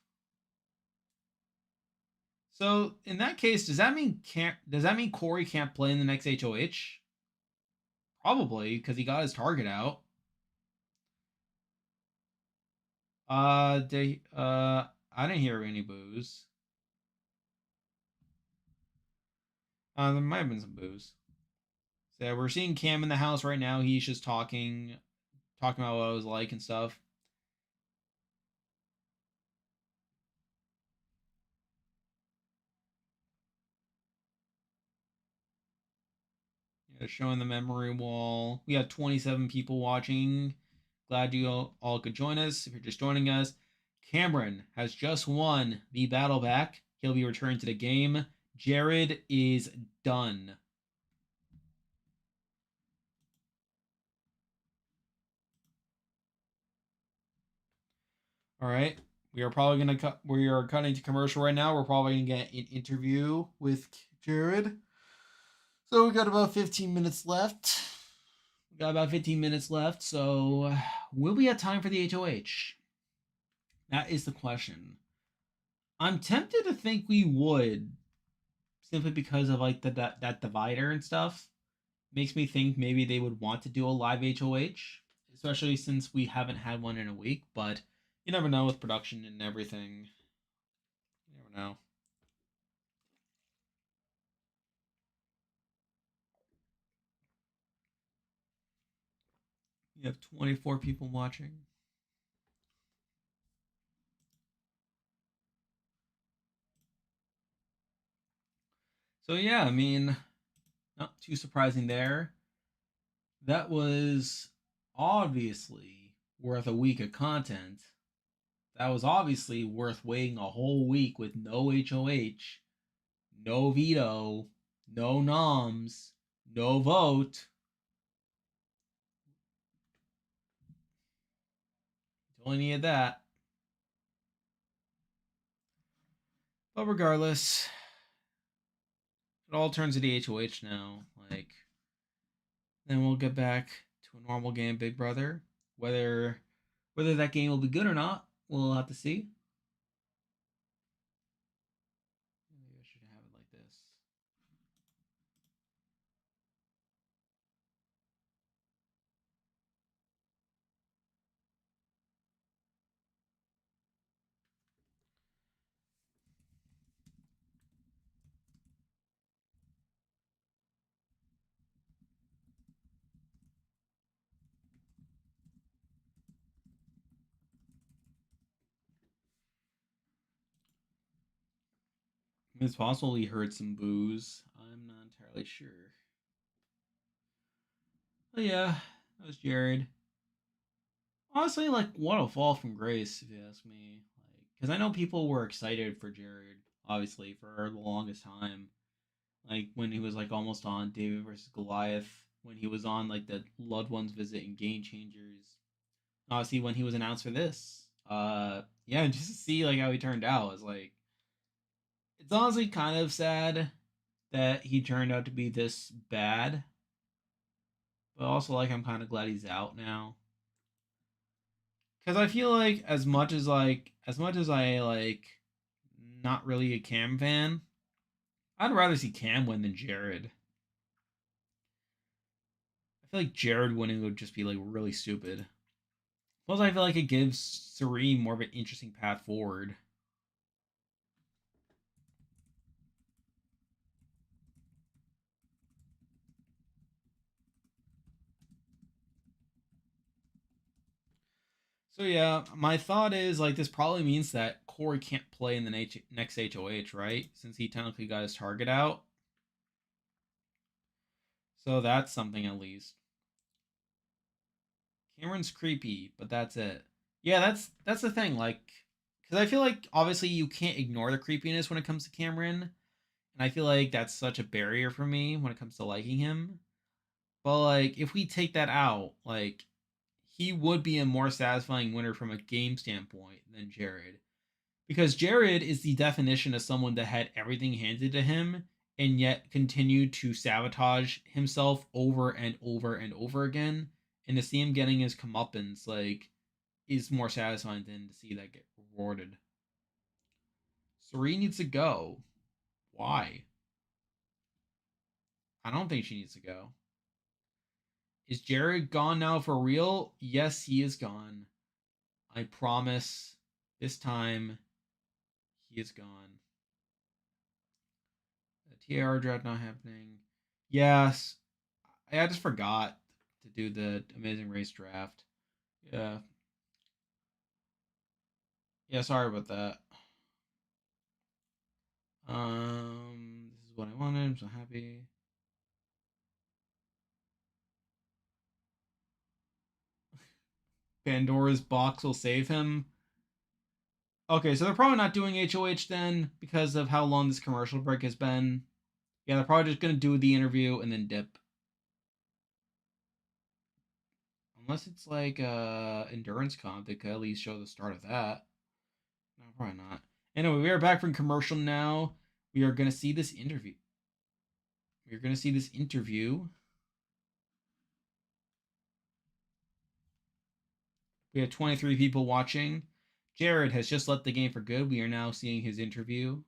So in that case, does that mean Corey can't play in the next HOH? Probably because he got his target out. I didn't hear any boos. There might have been some boos. So we're seeing Cam in the house right now. He's just talking about what it was like and stuff. Showing the memory wall. We have 27 people watching. Glad you all could join us. If you're just joining us, Cameron has just won the battle back. He'll be returned to the game. Jared is done. All right. We are cutting to commercial right now. We're probably gonna get an interview with Jared. So we got about 15 minutes left. So will we have time for the HOH? That is the question. I'm tempted to think we would, simply because of like that divider and stuff. Makes me think maybe they would want to do a live HOH, especially since we haven't had one in a week. But you never know with production and everything. You never know. You have 24 people watching. So yeah, I mean, not too surprising there. That was obviously worth a week of content. That was obviously worth waiting a whole week with no HOH, no veto, no noms, no vote. Only needed that. But regardless, it all turns to the HOH now. Like, then we'll get back to a normal game, Big Brother. Whether that game will be good or not, we'll have to see. Maybe I should have it like this. It's possible he heard some boos. I'm not entirely sure. But yeah, that was Jared. Honestly, like, what a fall from grace, if you ask me. Like, because I know people were excited for Jared, obviously, for the longest time. Like when he was like almost on David versus Goliath, when he was on like the Loved Ones visit and Game Changers. Obviously, when he was announced for this, yeah, just to see like how he turned out is like, it's honestly kind of sad that he turned out to be this bad, but also like I'm kind of glad he's out now. Because I feel like as much as I like not really a Cam fan, I'd rather see Cam win than Jared. I feel like Jared winning would just be like really stupid. Plus, I feel like it gives Serene more of an interesting path forward. So yeah, my thought is like this probably means that Corey can't play in the next HOH, right? Since he technically got his target out. So that's something at least. Cameron's creepy, but that's it. Yeah, that's the thing. Like, because I feel like obviously you can't ignore the creepiness when it comes to Cameron. And I feel like that's such a barrier for me when it comes to liking him. But like if we take that out, like he would be a more satisfying winner from a game standpoint than Jared. Because Jared is the definition of someone that had everything handed to him and yet continued to sabotage himself over and over and over again. And to see him getting his comeuppance, like, is more satisfying than to see that get rewarded. Suri needs to go. Why? I don't think she needs to go. Is Jared gone now for real? Yes, he is gone. I promise this time he is gone. The TR draft not happening. Yes, I just forgot to do the Amazing Race draft. Yeah. Yeah, sorry about that. This is what I wanted. I'm so happy. Pandora's box will save him. Okay, so they're probably not doing HOH then because of how long this commercial break has been. Yeah, they're probably just gonna do the interview and then dip. Unless it's like endurance comp, they could at least show the start of that. No, probably not. Anyway, we are back from commercial now. We are gonna see this interview. We are gonna see this interview. We have 23 people watching. Jared has just left the game for good. We are now seeing his interview.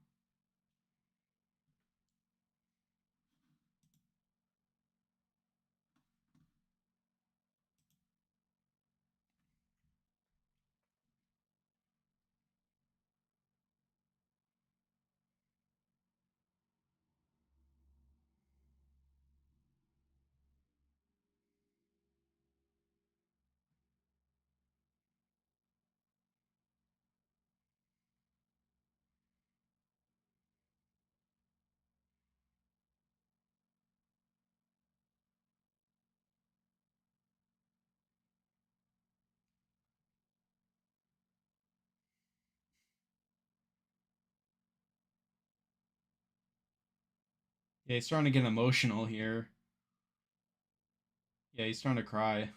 Yeah, he's starting to get emotional here. Yeah, he's starting to cry.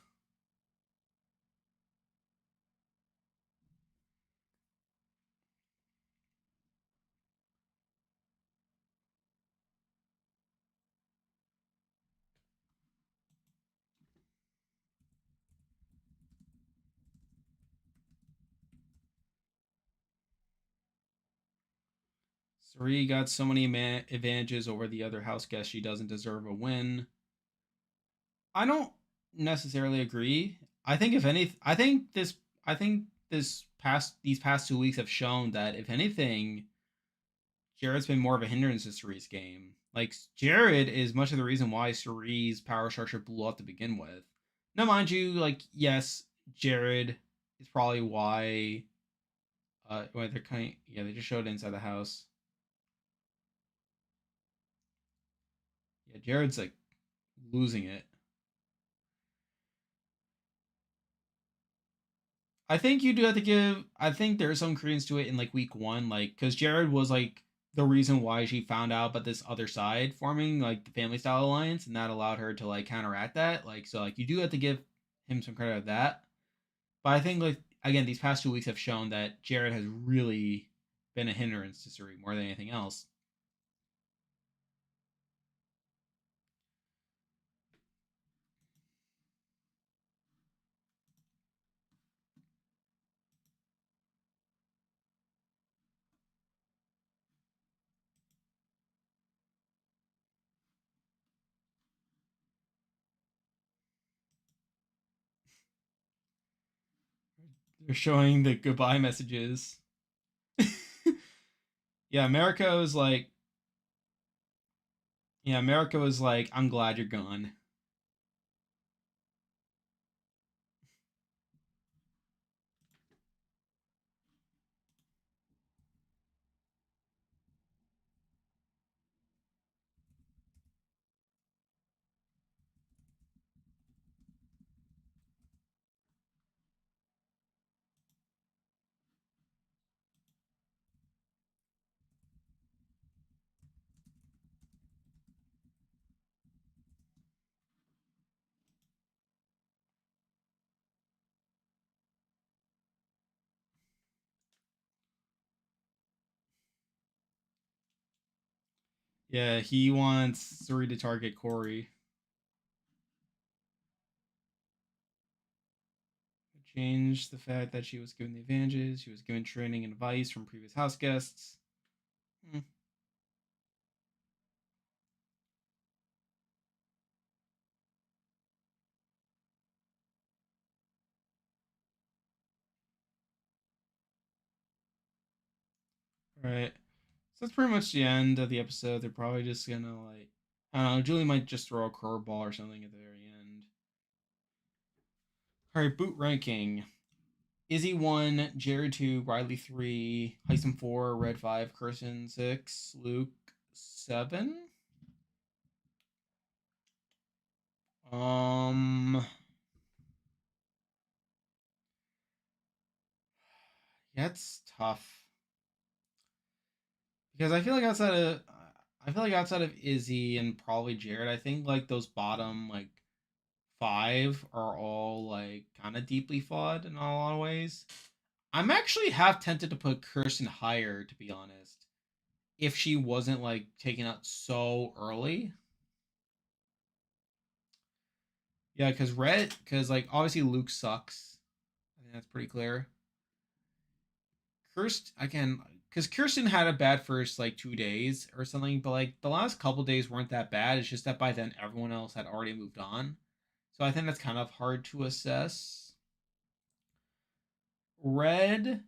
Suri got so many advantages over the other house guests. She doesn't deserve a win. I don't necessarily agree. I think if any, I think this past these past 2 weeks have shown that if anything, Jared's been more of a hindrance to Suri's game. Like Jared is much of the reason why Suri's power structure blew up to begin with. Now, mind you, like yes, Jared is probably why. Why they're kind. Yeah, they just showed it inside the house. Yeah, Jared's like losing it. I think you do have to give. I think there's some credence to it in like week one, like because Jared was like the reason why she found out about this other side forming, like the family style alliance, and that allowed her to like counteract that. Like so, like you do have to give him some credit of that. But I think like again, these past 2 weeks have shown that Jared has really been a hindrance to Suri more than anything else. They're showing the goodbye messages. Yeah, America was like, yeah, America was like, I'm glad you're gone. Yeah, he wants Suri to target Corey. Change the fact that she was given the advantages. She was given training and advice from previous house guests. Hmm. All right. So that's pretty much the end of the episode. They're probably just gonna like, I don't know. Julie might just throw a curveball or something at the very end. All right, boot ranking. Izzy 1, Jared 2, Riley 3, Heisem 4, Red 5, Kirsten 6, Luke 7. Um, yeah, it's tough because I feel like outside of Izzy and probably Jared, I think like those bottom like five are all like kind of deeply flawed in a lot of ways. I'm actually half tempted to put Kirsten higher, to be honest, if she wasn't like taken out so early. Yeah, because like obviously Luke sucks. I think that's pretty clear. Kirsten, again, because Kirsten had a bad first like 2 days or something, but like the last couple days weren't that bad. It's just that by then everyone else had already moved on. So I think that's kind of hard to assess. Red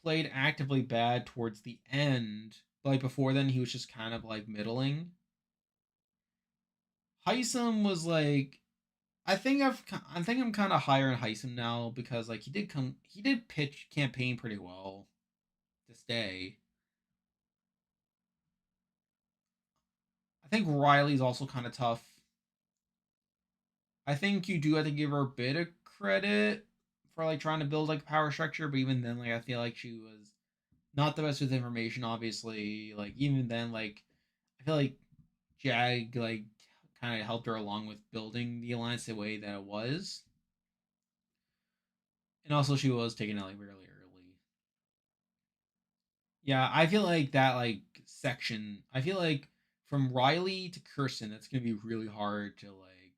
played actively bad towards the end. But like before then, he was just kind of like middling. Heisem was like I think I'm kind of higher in Heisem now because like he did pitch campaign pretty well to stay. I think Riley's also kind of tough. I think you do have to give her a bit of credit for like trying to build like a power structure, but even then, like I feel like she was not the best with information. Obviously, like even then, like I feel like Jag like kind of helped her along with building the alliance the way that it was, and also she was taken out like really early. Yeah, I feel like that like section. I feel like from Riley to Kirsten, that's gonna be really hard to like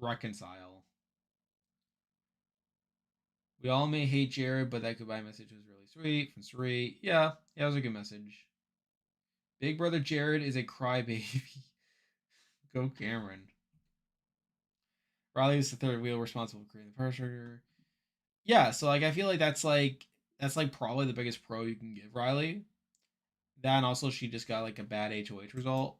reconcile. We all may hate Jared, but that goodbye message was really sweet from Sri. Yeah, it was a good message. Big brother Jared is a crybaby. Go Cameron. Riley is the third wheel responsible for creating the pressure. Yeah, so like I feel like that's like probably the biggest pro you can give Riley. That and also she just got like a bad HOH result.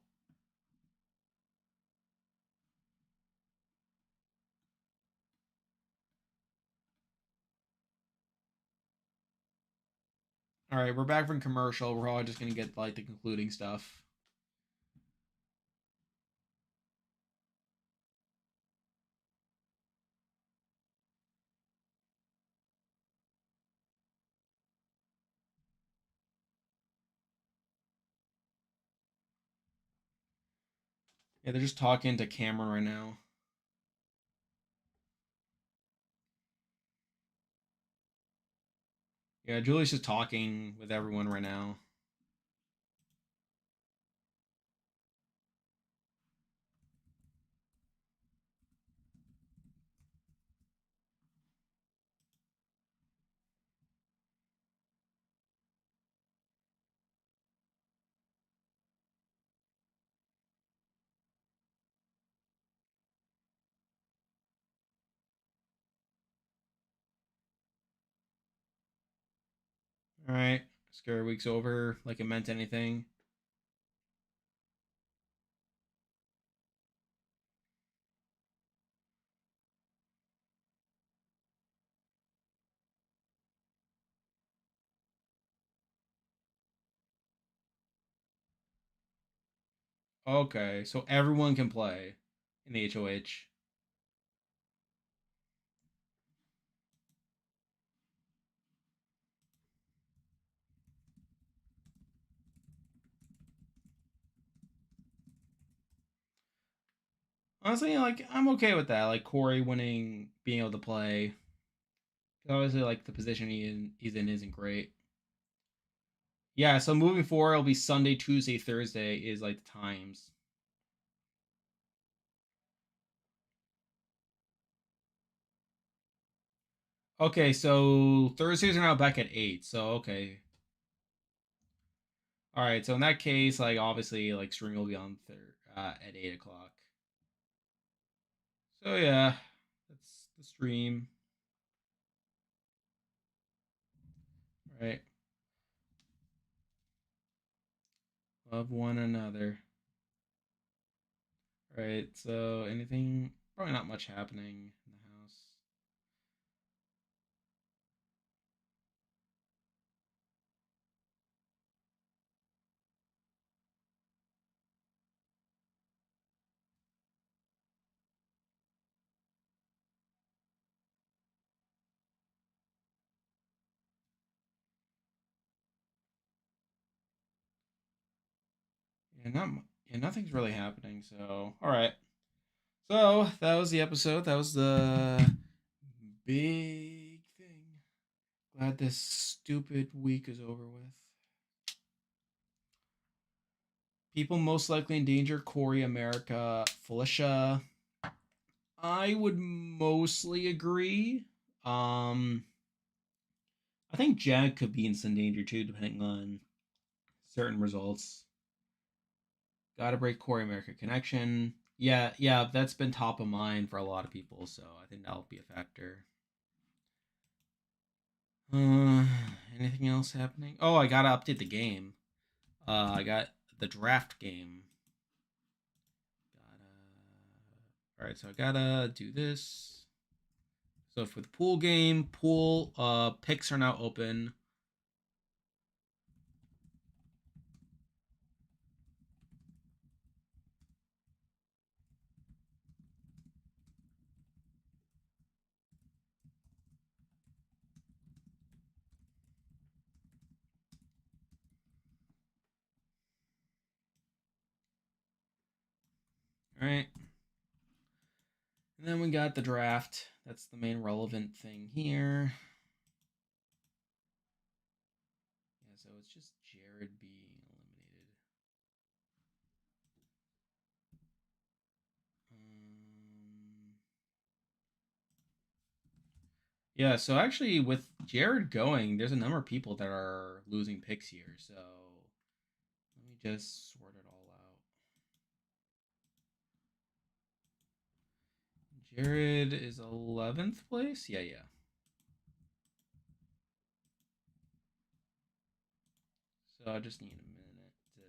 All right, we're back from commercial. We're all just gonna get like the concluding stuff. Yeah, they're just talking to Cameron right now. Yeah, Julie's just talking with everyone right now. All right, scary week's over. Like it meant anything. Okay, so everyone can play in the HOH. Honestly, like I'm okay with that. Like Corey winning, being able to play. Obviously, like the position he's in isn't great. Yeah, so moving forward, it'll be Sunday, Tuesday, Thursday is like the times. Okay, so Thursdays are now back at 8. So okay. All right, so in that case, like obviously like streaming will be on at 8 o'clock. So yeah, that's the stream. Right. Love one another. Right. So anything probably not much happening in the house. Yeah, nothing's really happening. So all right. So that was the episode. That was the big thing. Glad this stupid week is over with. People most likely in danger: Corey, America, Felicia. I would mostly agree. Um, I think Jag could be in some danger too, depending on certain results. Gotta break Corey America connection. Yeah, that's been top of mind for a lot of people, so I think that'll be a factor. Uh, anything else happening? Oh, I gotta update the game. I got the draft game. All right, so I gotta do this. So for the pool game, pool picks are now open. All right. And then we got the draft. That's the main relevant thing here. Yeah, so it's just Jared being eliminated. Um, yeah, so actually with Jared going, there's a number of people that are losing picks here. So let me just sort it all out. Jared is 11th place? Yeah. So I just need a minute to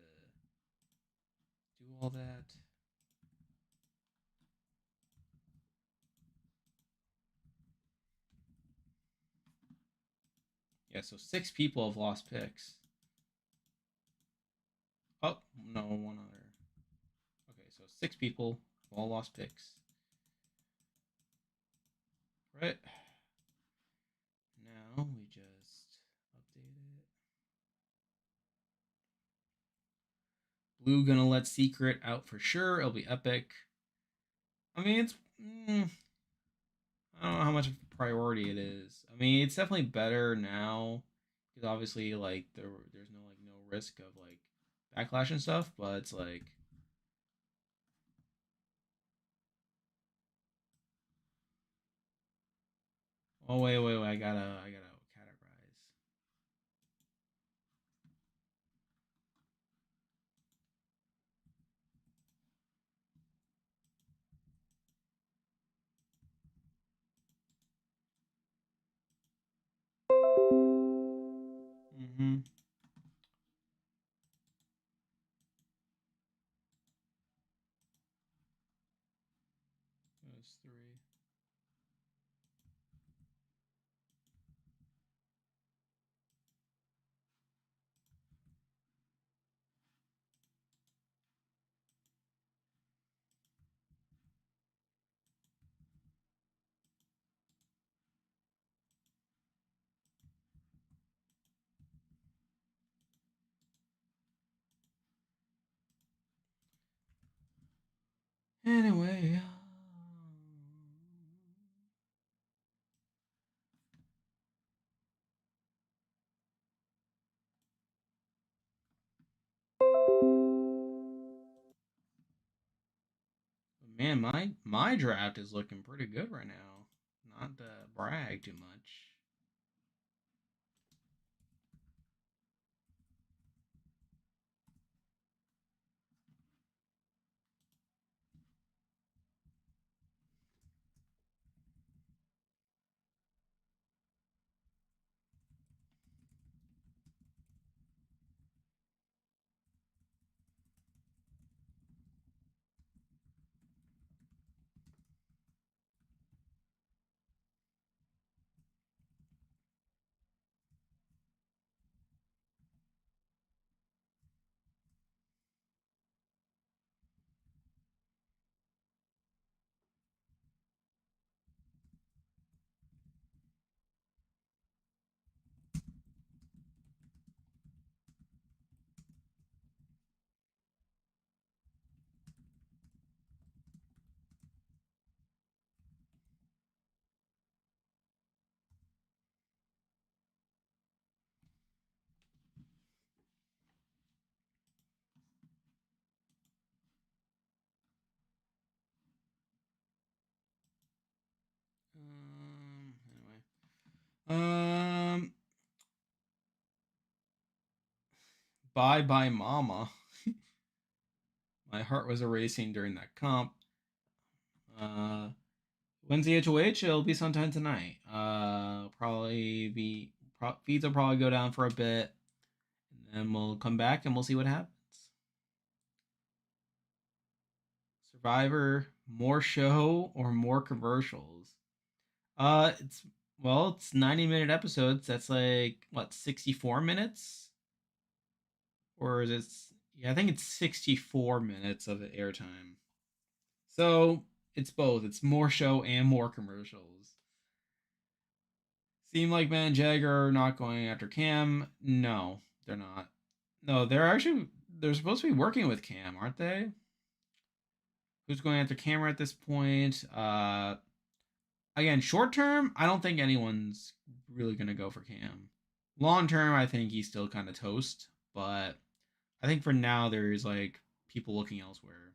do all that. Yeah, so 6 people have lost picks. Oh, no, one other. Okay, so 6 people have all lost picks. Right. Now we just update it. Blue gonna let Secret out for sure. It'll be epic. I mean, it's. I don't know how much of a priority it is. I mean, it's definitely better now because obviously, like, there's no risk of like backlash and stuff. But it's like, oh wait, I gotta categorize. Mm-hmm. Those three. Anyway, Man, my draft is looking pretty good right now. Not to brag too much. Anyway. Bye bye mama. My heart was racing during that comp. Uh, when's the HOH? It'll be sometime tonight. Probably be feeds will probably go down for a bit, and then we'll come back and we'll see what happens. Survivor, more show or more commercials? It's 90-minute episodes. That's like what 64 minutes, or is it? Yeah, I think it's 64 minutes of airtime. So it's both. It's more show and more commercials. Seem like Man and Jagger are not going after Cam. No, they're not. No, they're supposed to be working with Cam, aren't they? Who's going after Cam at this point? Again, short term, I don't think anyone's really gonna go for Cam. Long term, I think he's still kind of toast, but I think for now there's like people looking elsewhere.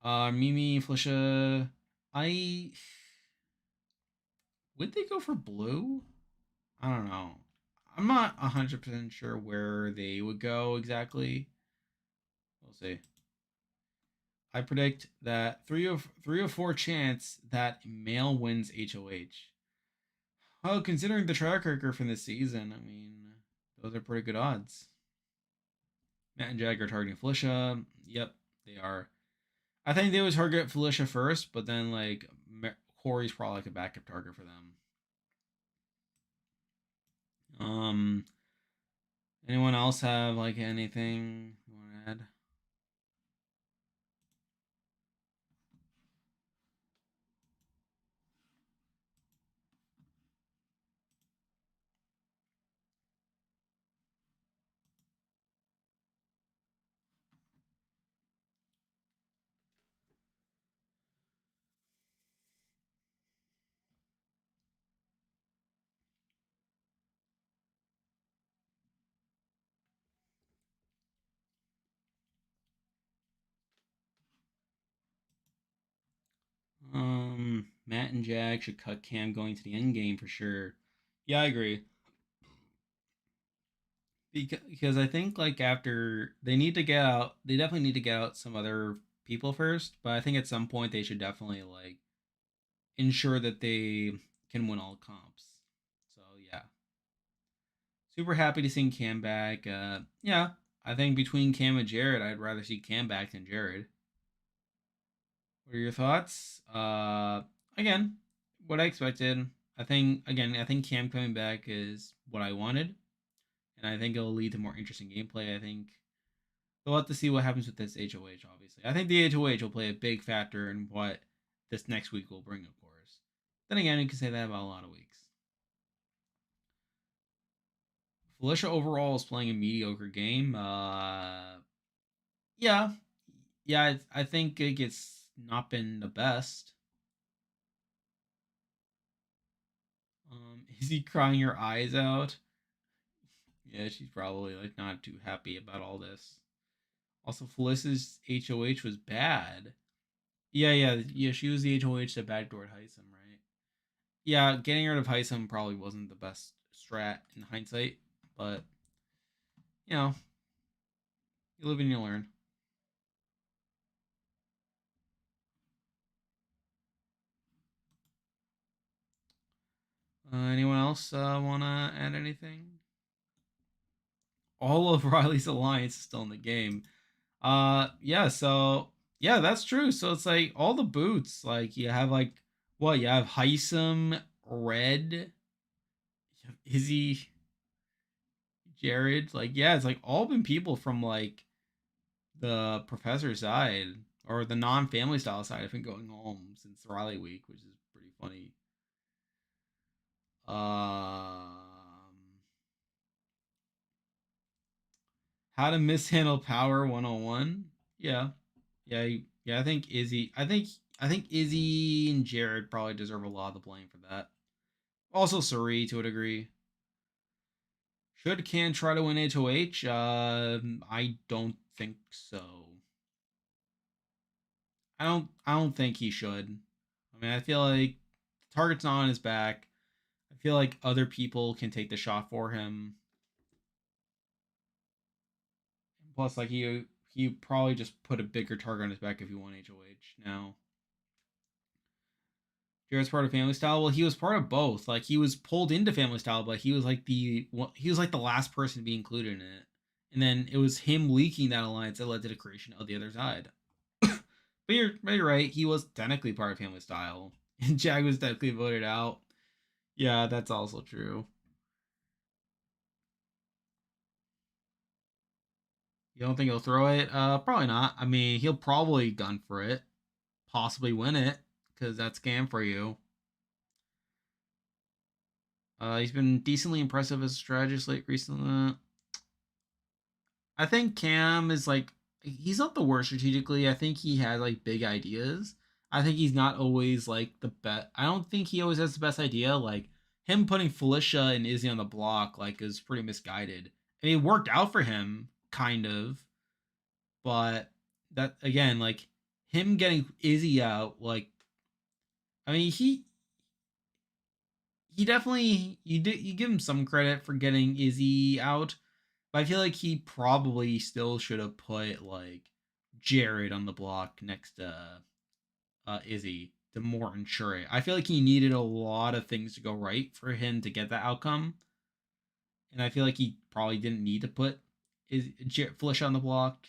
Mimi, Felicia, I would they go for blue? I don't know. I'm not 100% sure where they would go exactly. We'll see. I predict that three or four chance that male wins HOH. Well, considering the track record from this season, I mean, those are pretty good odds. Matt and Jagger targeting Felicia. Yep, they are. I think they would target Felicia first, but then like Corey's probably like a backup target for them. Um, anyone else have like anything you want to add? Matt and Jag should cut Cam going to the end game for sure. Yeah, I agree. Because I think like after they need to get out, they definitely need to get out some other people first. But I think at some point they should definitely like ensure that they can win all comps. So yeah, super happy to see Cam back. Yeah, I think between Cam and Jared, I'd rather see Cam back than Jared. What are your thoughts? Again, what I expected. I think Cam coming back is what I wanted, and I think it'll lead to more interesting gameplay. I think we'll have to see what happens with this HOH. Obviously, I think the HOH will play a big factor in what this next week will bring. Of course. Then again, you can say that about a lot of weeks. Felicia overall is playing a mediocre game. Yeah, yeah, I think it's not been the best. Is he crying her eyes out? Yeah, she's probably like not too happy about all this. Also, Felicia's HOH was bad. Yeah. She was the HOH that backdoored Heisem, right? Yeah, getting rid of Heisem probably wasn't the best strat in hindsight, but you know, you live and you learn. Anyone else want to add anything? All of Riley's alliance is still in the game. Yeah, so yeah, that's true. So it's like all the boots, like you have like what you have Heisem, Red, you have Izzy, Jared. Like yeah, it's like all been people from like the professor side or the non-family style side have been going home since Riley week, which is pretty funny. How to mishandle power 101. Yeah, yeah. I think Izzy. I think Izzy and Jared probably deserve a lot of the blame for that. Also, Suri to a degree. Should Can try to win HOH? I don't think so. I don't think he should. I mean, I feel like the target's not on his back. I feel like other people can take the shot for him. Plus, like he probably just put a bigger target on his back if he won HOH. Now, Jared's part of Family Style. Well, he was part of both. Like he was pulled into Family Style, but he was like the last person to be included in it. And then it was him leaking that alliance that led to the creation of the other side. But you're right. He was technically part of Family Style, and Jag was technically voted out. Yeah, that's also true. You don't think he'll throw it? Probably not. I mean, he'll probably gun for it, possibly win it, because that's scam for you. He's been decently impressive as a strategist late recently. I think Cam is like he's not the worst strategically. I think he has like big ideas. I think he's not always like the best. I don't think he always has the best idea. Like him putting Felicia and Izzy on the block like is pretty misguided. I mean, it worked out for him kind of, but that again like him getting Izzy out like I mean he definitely you give him some credit for getting Izzy out, but I feel like he probably still should have put like Jared on the block next to Izzy to more ensure it. I feel like he needed a lot of things to go right for him to get that outcome, and I feel like he probably didn't need to put Felicia on the block.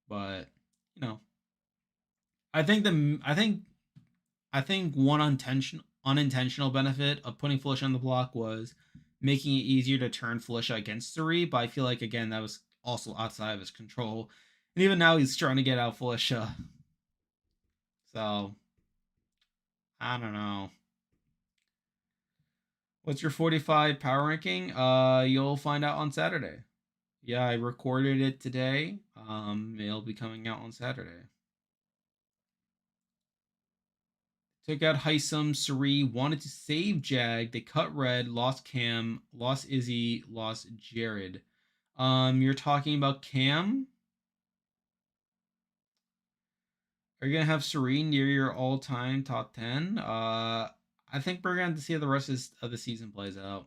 But you know, I think one unintentional benefit of putting Felicia on the block was making it easier to turn Felicia against Suri, but I feel like again that was also outside of his control. And even now he's trying to get out Felicia. So I don't know. What's your 45 power ranking? You'll find out on Saturday. Yeah, I recorded it today. It'll be coming out on Saturday. Took out Heisem, Suri, wanted to save Jag. They cut Red, lost Cam, lost Izzy, lost Jared. You're talking about Cam? Are you gonna have Serene near your all-time top 10? I think we're gonna have to see how the rest of the season plays out.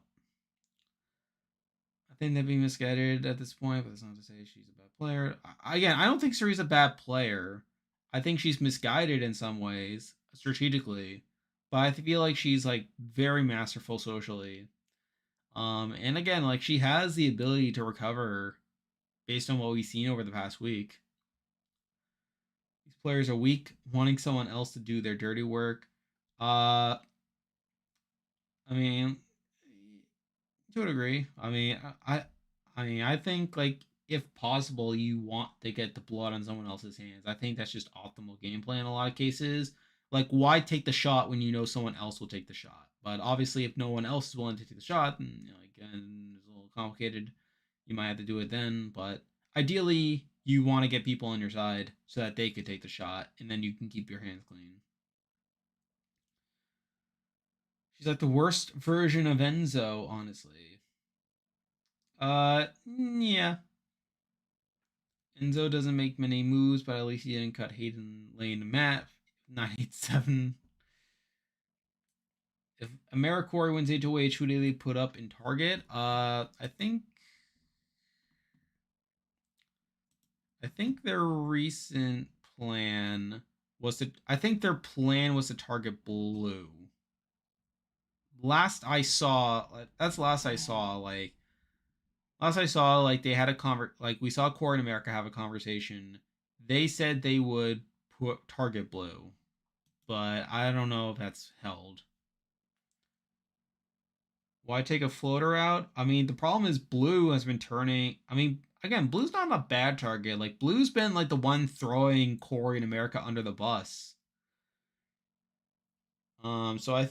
I think they're being misguided at this point, but that's not to say she's a bad player. Again, I don't think Serene's a bad player. I think she's misguided in some ways strategically, but I feel like she's like very masterful socially. And again, like she has the ability to recover based on what we've seen over the past week. These players are weak, wanting someone else to do their dirty work. Uh, I mean, to a degree. I think like if possible, you want to get the blood on someone else's hands. I think that's just optimal gameplay in a lot of cases. Like, why take the shot when you know someone else will take the shot? But obviously, if no one else is willing to take the shot, then again, it's a little complicated. You might have to do it then. But ideally, you want to get people on your side so that they could take the shot, and then you can keep your hands clean. She's like the worst version of Enzo, honestly. Yeah. Enzo doesn't make many moves, but at least he didn't cut Hayden Lane to Matt. 987. If AmeriCorey wins HOH, who do they put up in target? I think their recent plan was to. I think their plan was to target Blue. Last I saw, that's last I saw. Like they had a like we saw Corey and America have a conversation. They said they would put target Blue, but I don't know if that's held. Why take a floater out? I mean, the problem is Blue has been turning. I mean, again, Blue's not a bad target. Like Blue's been like the one throwing Corey and America under the bus. So I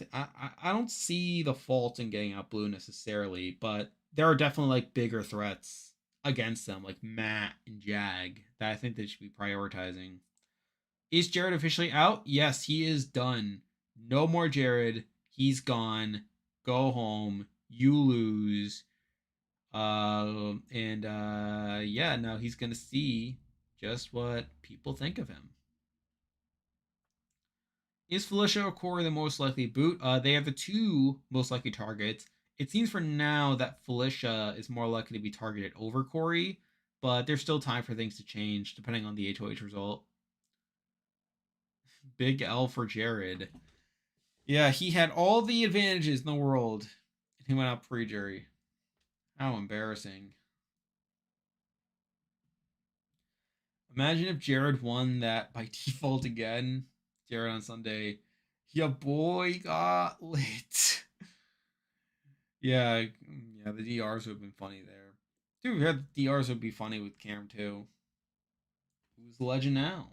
don't see the fault in getting out Blue necessarily, but there are definitely like bigger threats against them, like Matt and Jag, that I think they should be prioritizing. Is Jared officially out? Yes, he is done. No more Jared. He's gone. Go home. You lose. And yeah, now he's gonna see just what people think of him. Is Felicia or Corey the most likely boot? They have the two most likely targets. It seems for now that Felicia is more likely to be targeted over Corey, but there's still time for things to change depending on the HOH result. Big L for Jared. Yeah, he had all the advantages in the world, and he went out pre-jury. How embarrassing. Imagine if Jared won that by default again. Jared on Sunday. Your boy got lit. Yeah, yeah, the DRs would have been funny there. Dude, yeah, the DRs would be funny with Cam too. Who's the legend now?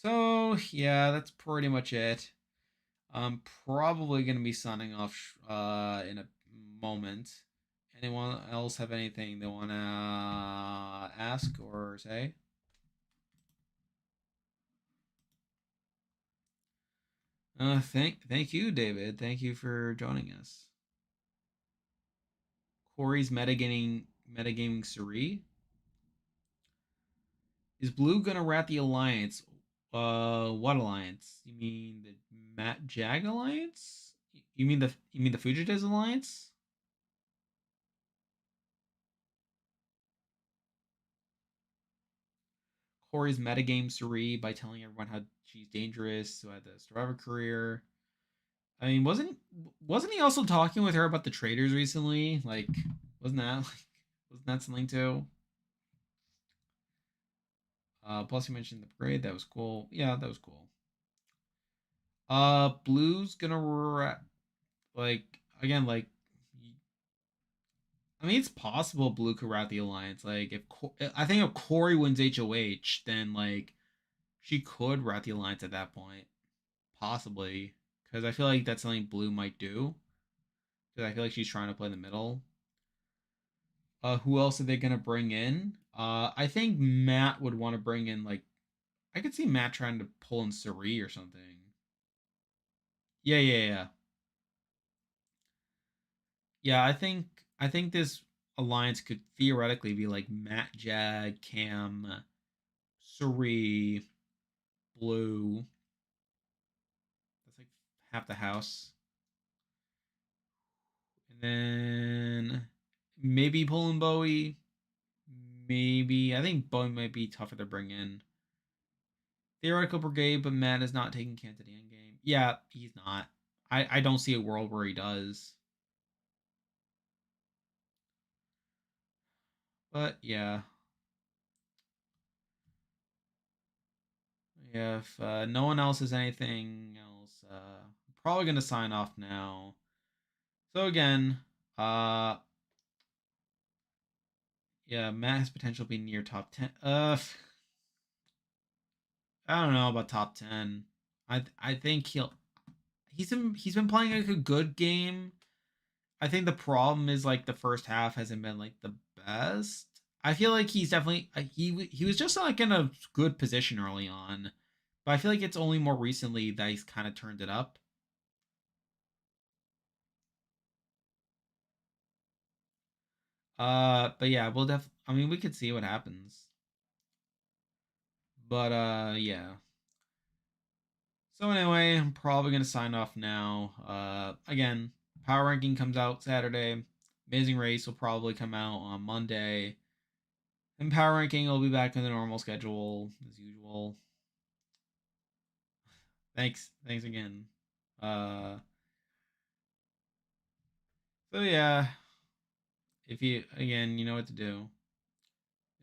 So yeah, that's pretty much it. I'm probably gonna be signing off in a moment. Anyone else have anything they wanna ask or say? Thank you, David. Thank you for joining us. Corey's metagaming Suri. Is Blue gonna rat the alliance? What alliance? You mean the Matt Jag alliance? You mean the Fugitives alliance? Corey's metagame Suri by telling everyone how she's dangerous, who had the survivor career. I mean, wasn't he also talking with her about the traders recently? Like, wasn't that something too? Plus you mentioned the parade. That was cool. Yeah, that was cool. Blue's gonna like again like I mean it's possible Blue could rat the alliance. Like I think if Corey wins HOH, then like she could rat the alliance at that point, possibly, because I feel like that's something Blue might do. Because I feel like she's trying to play the middle. Who else are they gonna bring in? I think Matt would want to bring in like I could see Matt trying to pull in Suri or something. Yeah, yeah, yeah. Yeah, I think this alliance could theoretically be like Matt, Jag, Cam, Suri, Blue. That's like half the house. And then maybe pulling Bowie. Maybe I think Bowie might be tougher to bring in. Theoretical brigade, but Matt is not taking Cam to the end game. Yeah, he's not. I don't see a world where he does. But yeah. Yeah, if no one else has anything else, I'm probably gonna sign off now. So again, uh, yeah, Matt has potential to be near top 10. I don't know about top 10. I think he's been playing like a good game. I think the problem is like the first half hasn't been like the best. I feel like he's definitely he was just like in a good position early on, but I feel like it's only more recently that he's kind of turned it up. But yeah, I mean, we could see what happens. But yeah. So anyway, I'm probably gonna sign off now. Again, power ranking comes out Saturday. Amazing Race will probably come out on Monday. And power ranking will be back in the normal schedule as usual. Thanks again. Uh, so yeah, if you again, you know what to do.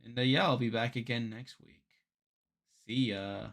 And yeah, I'll be back again next week. See ya.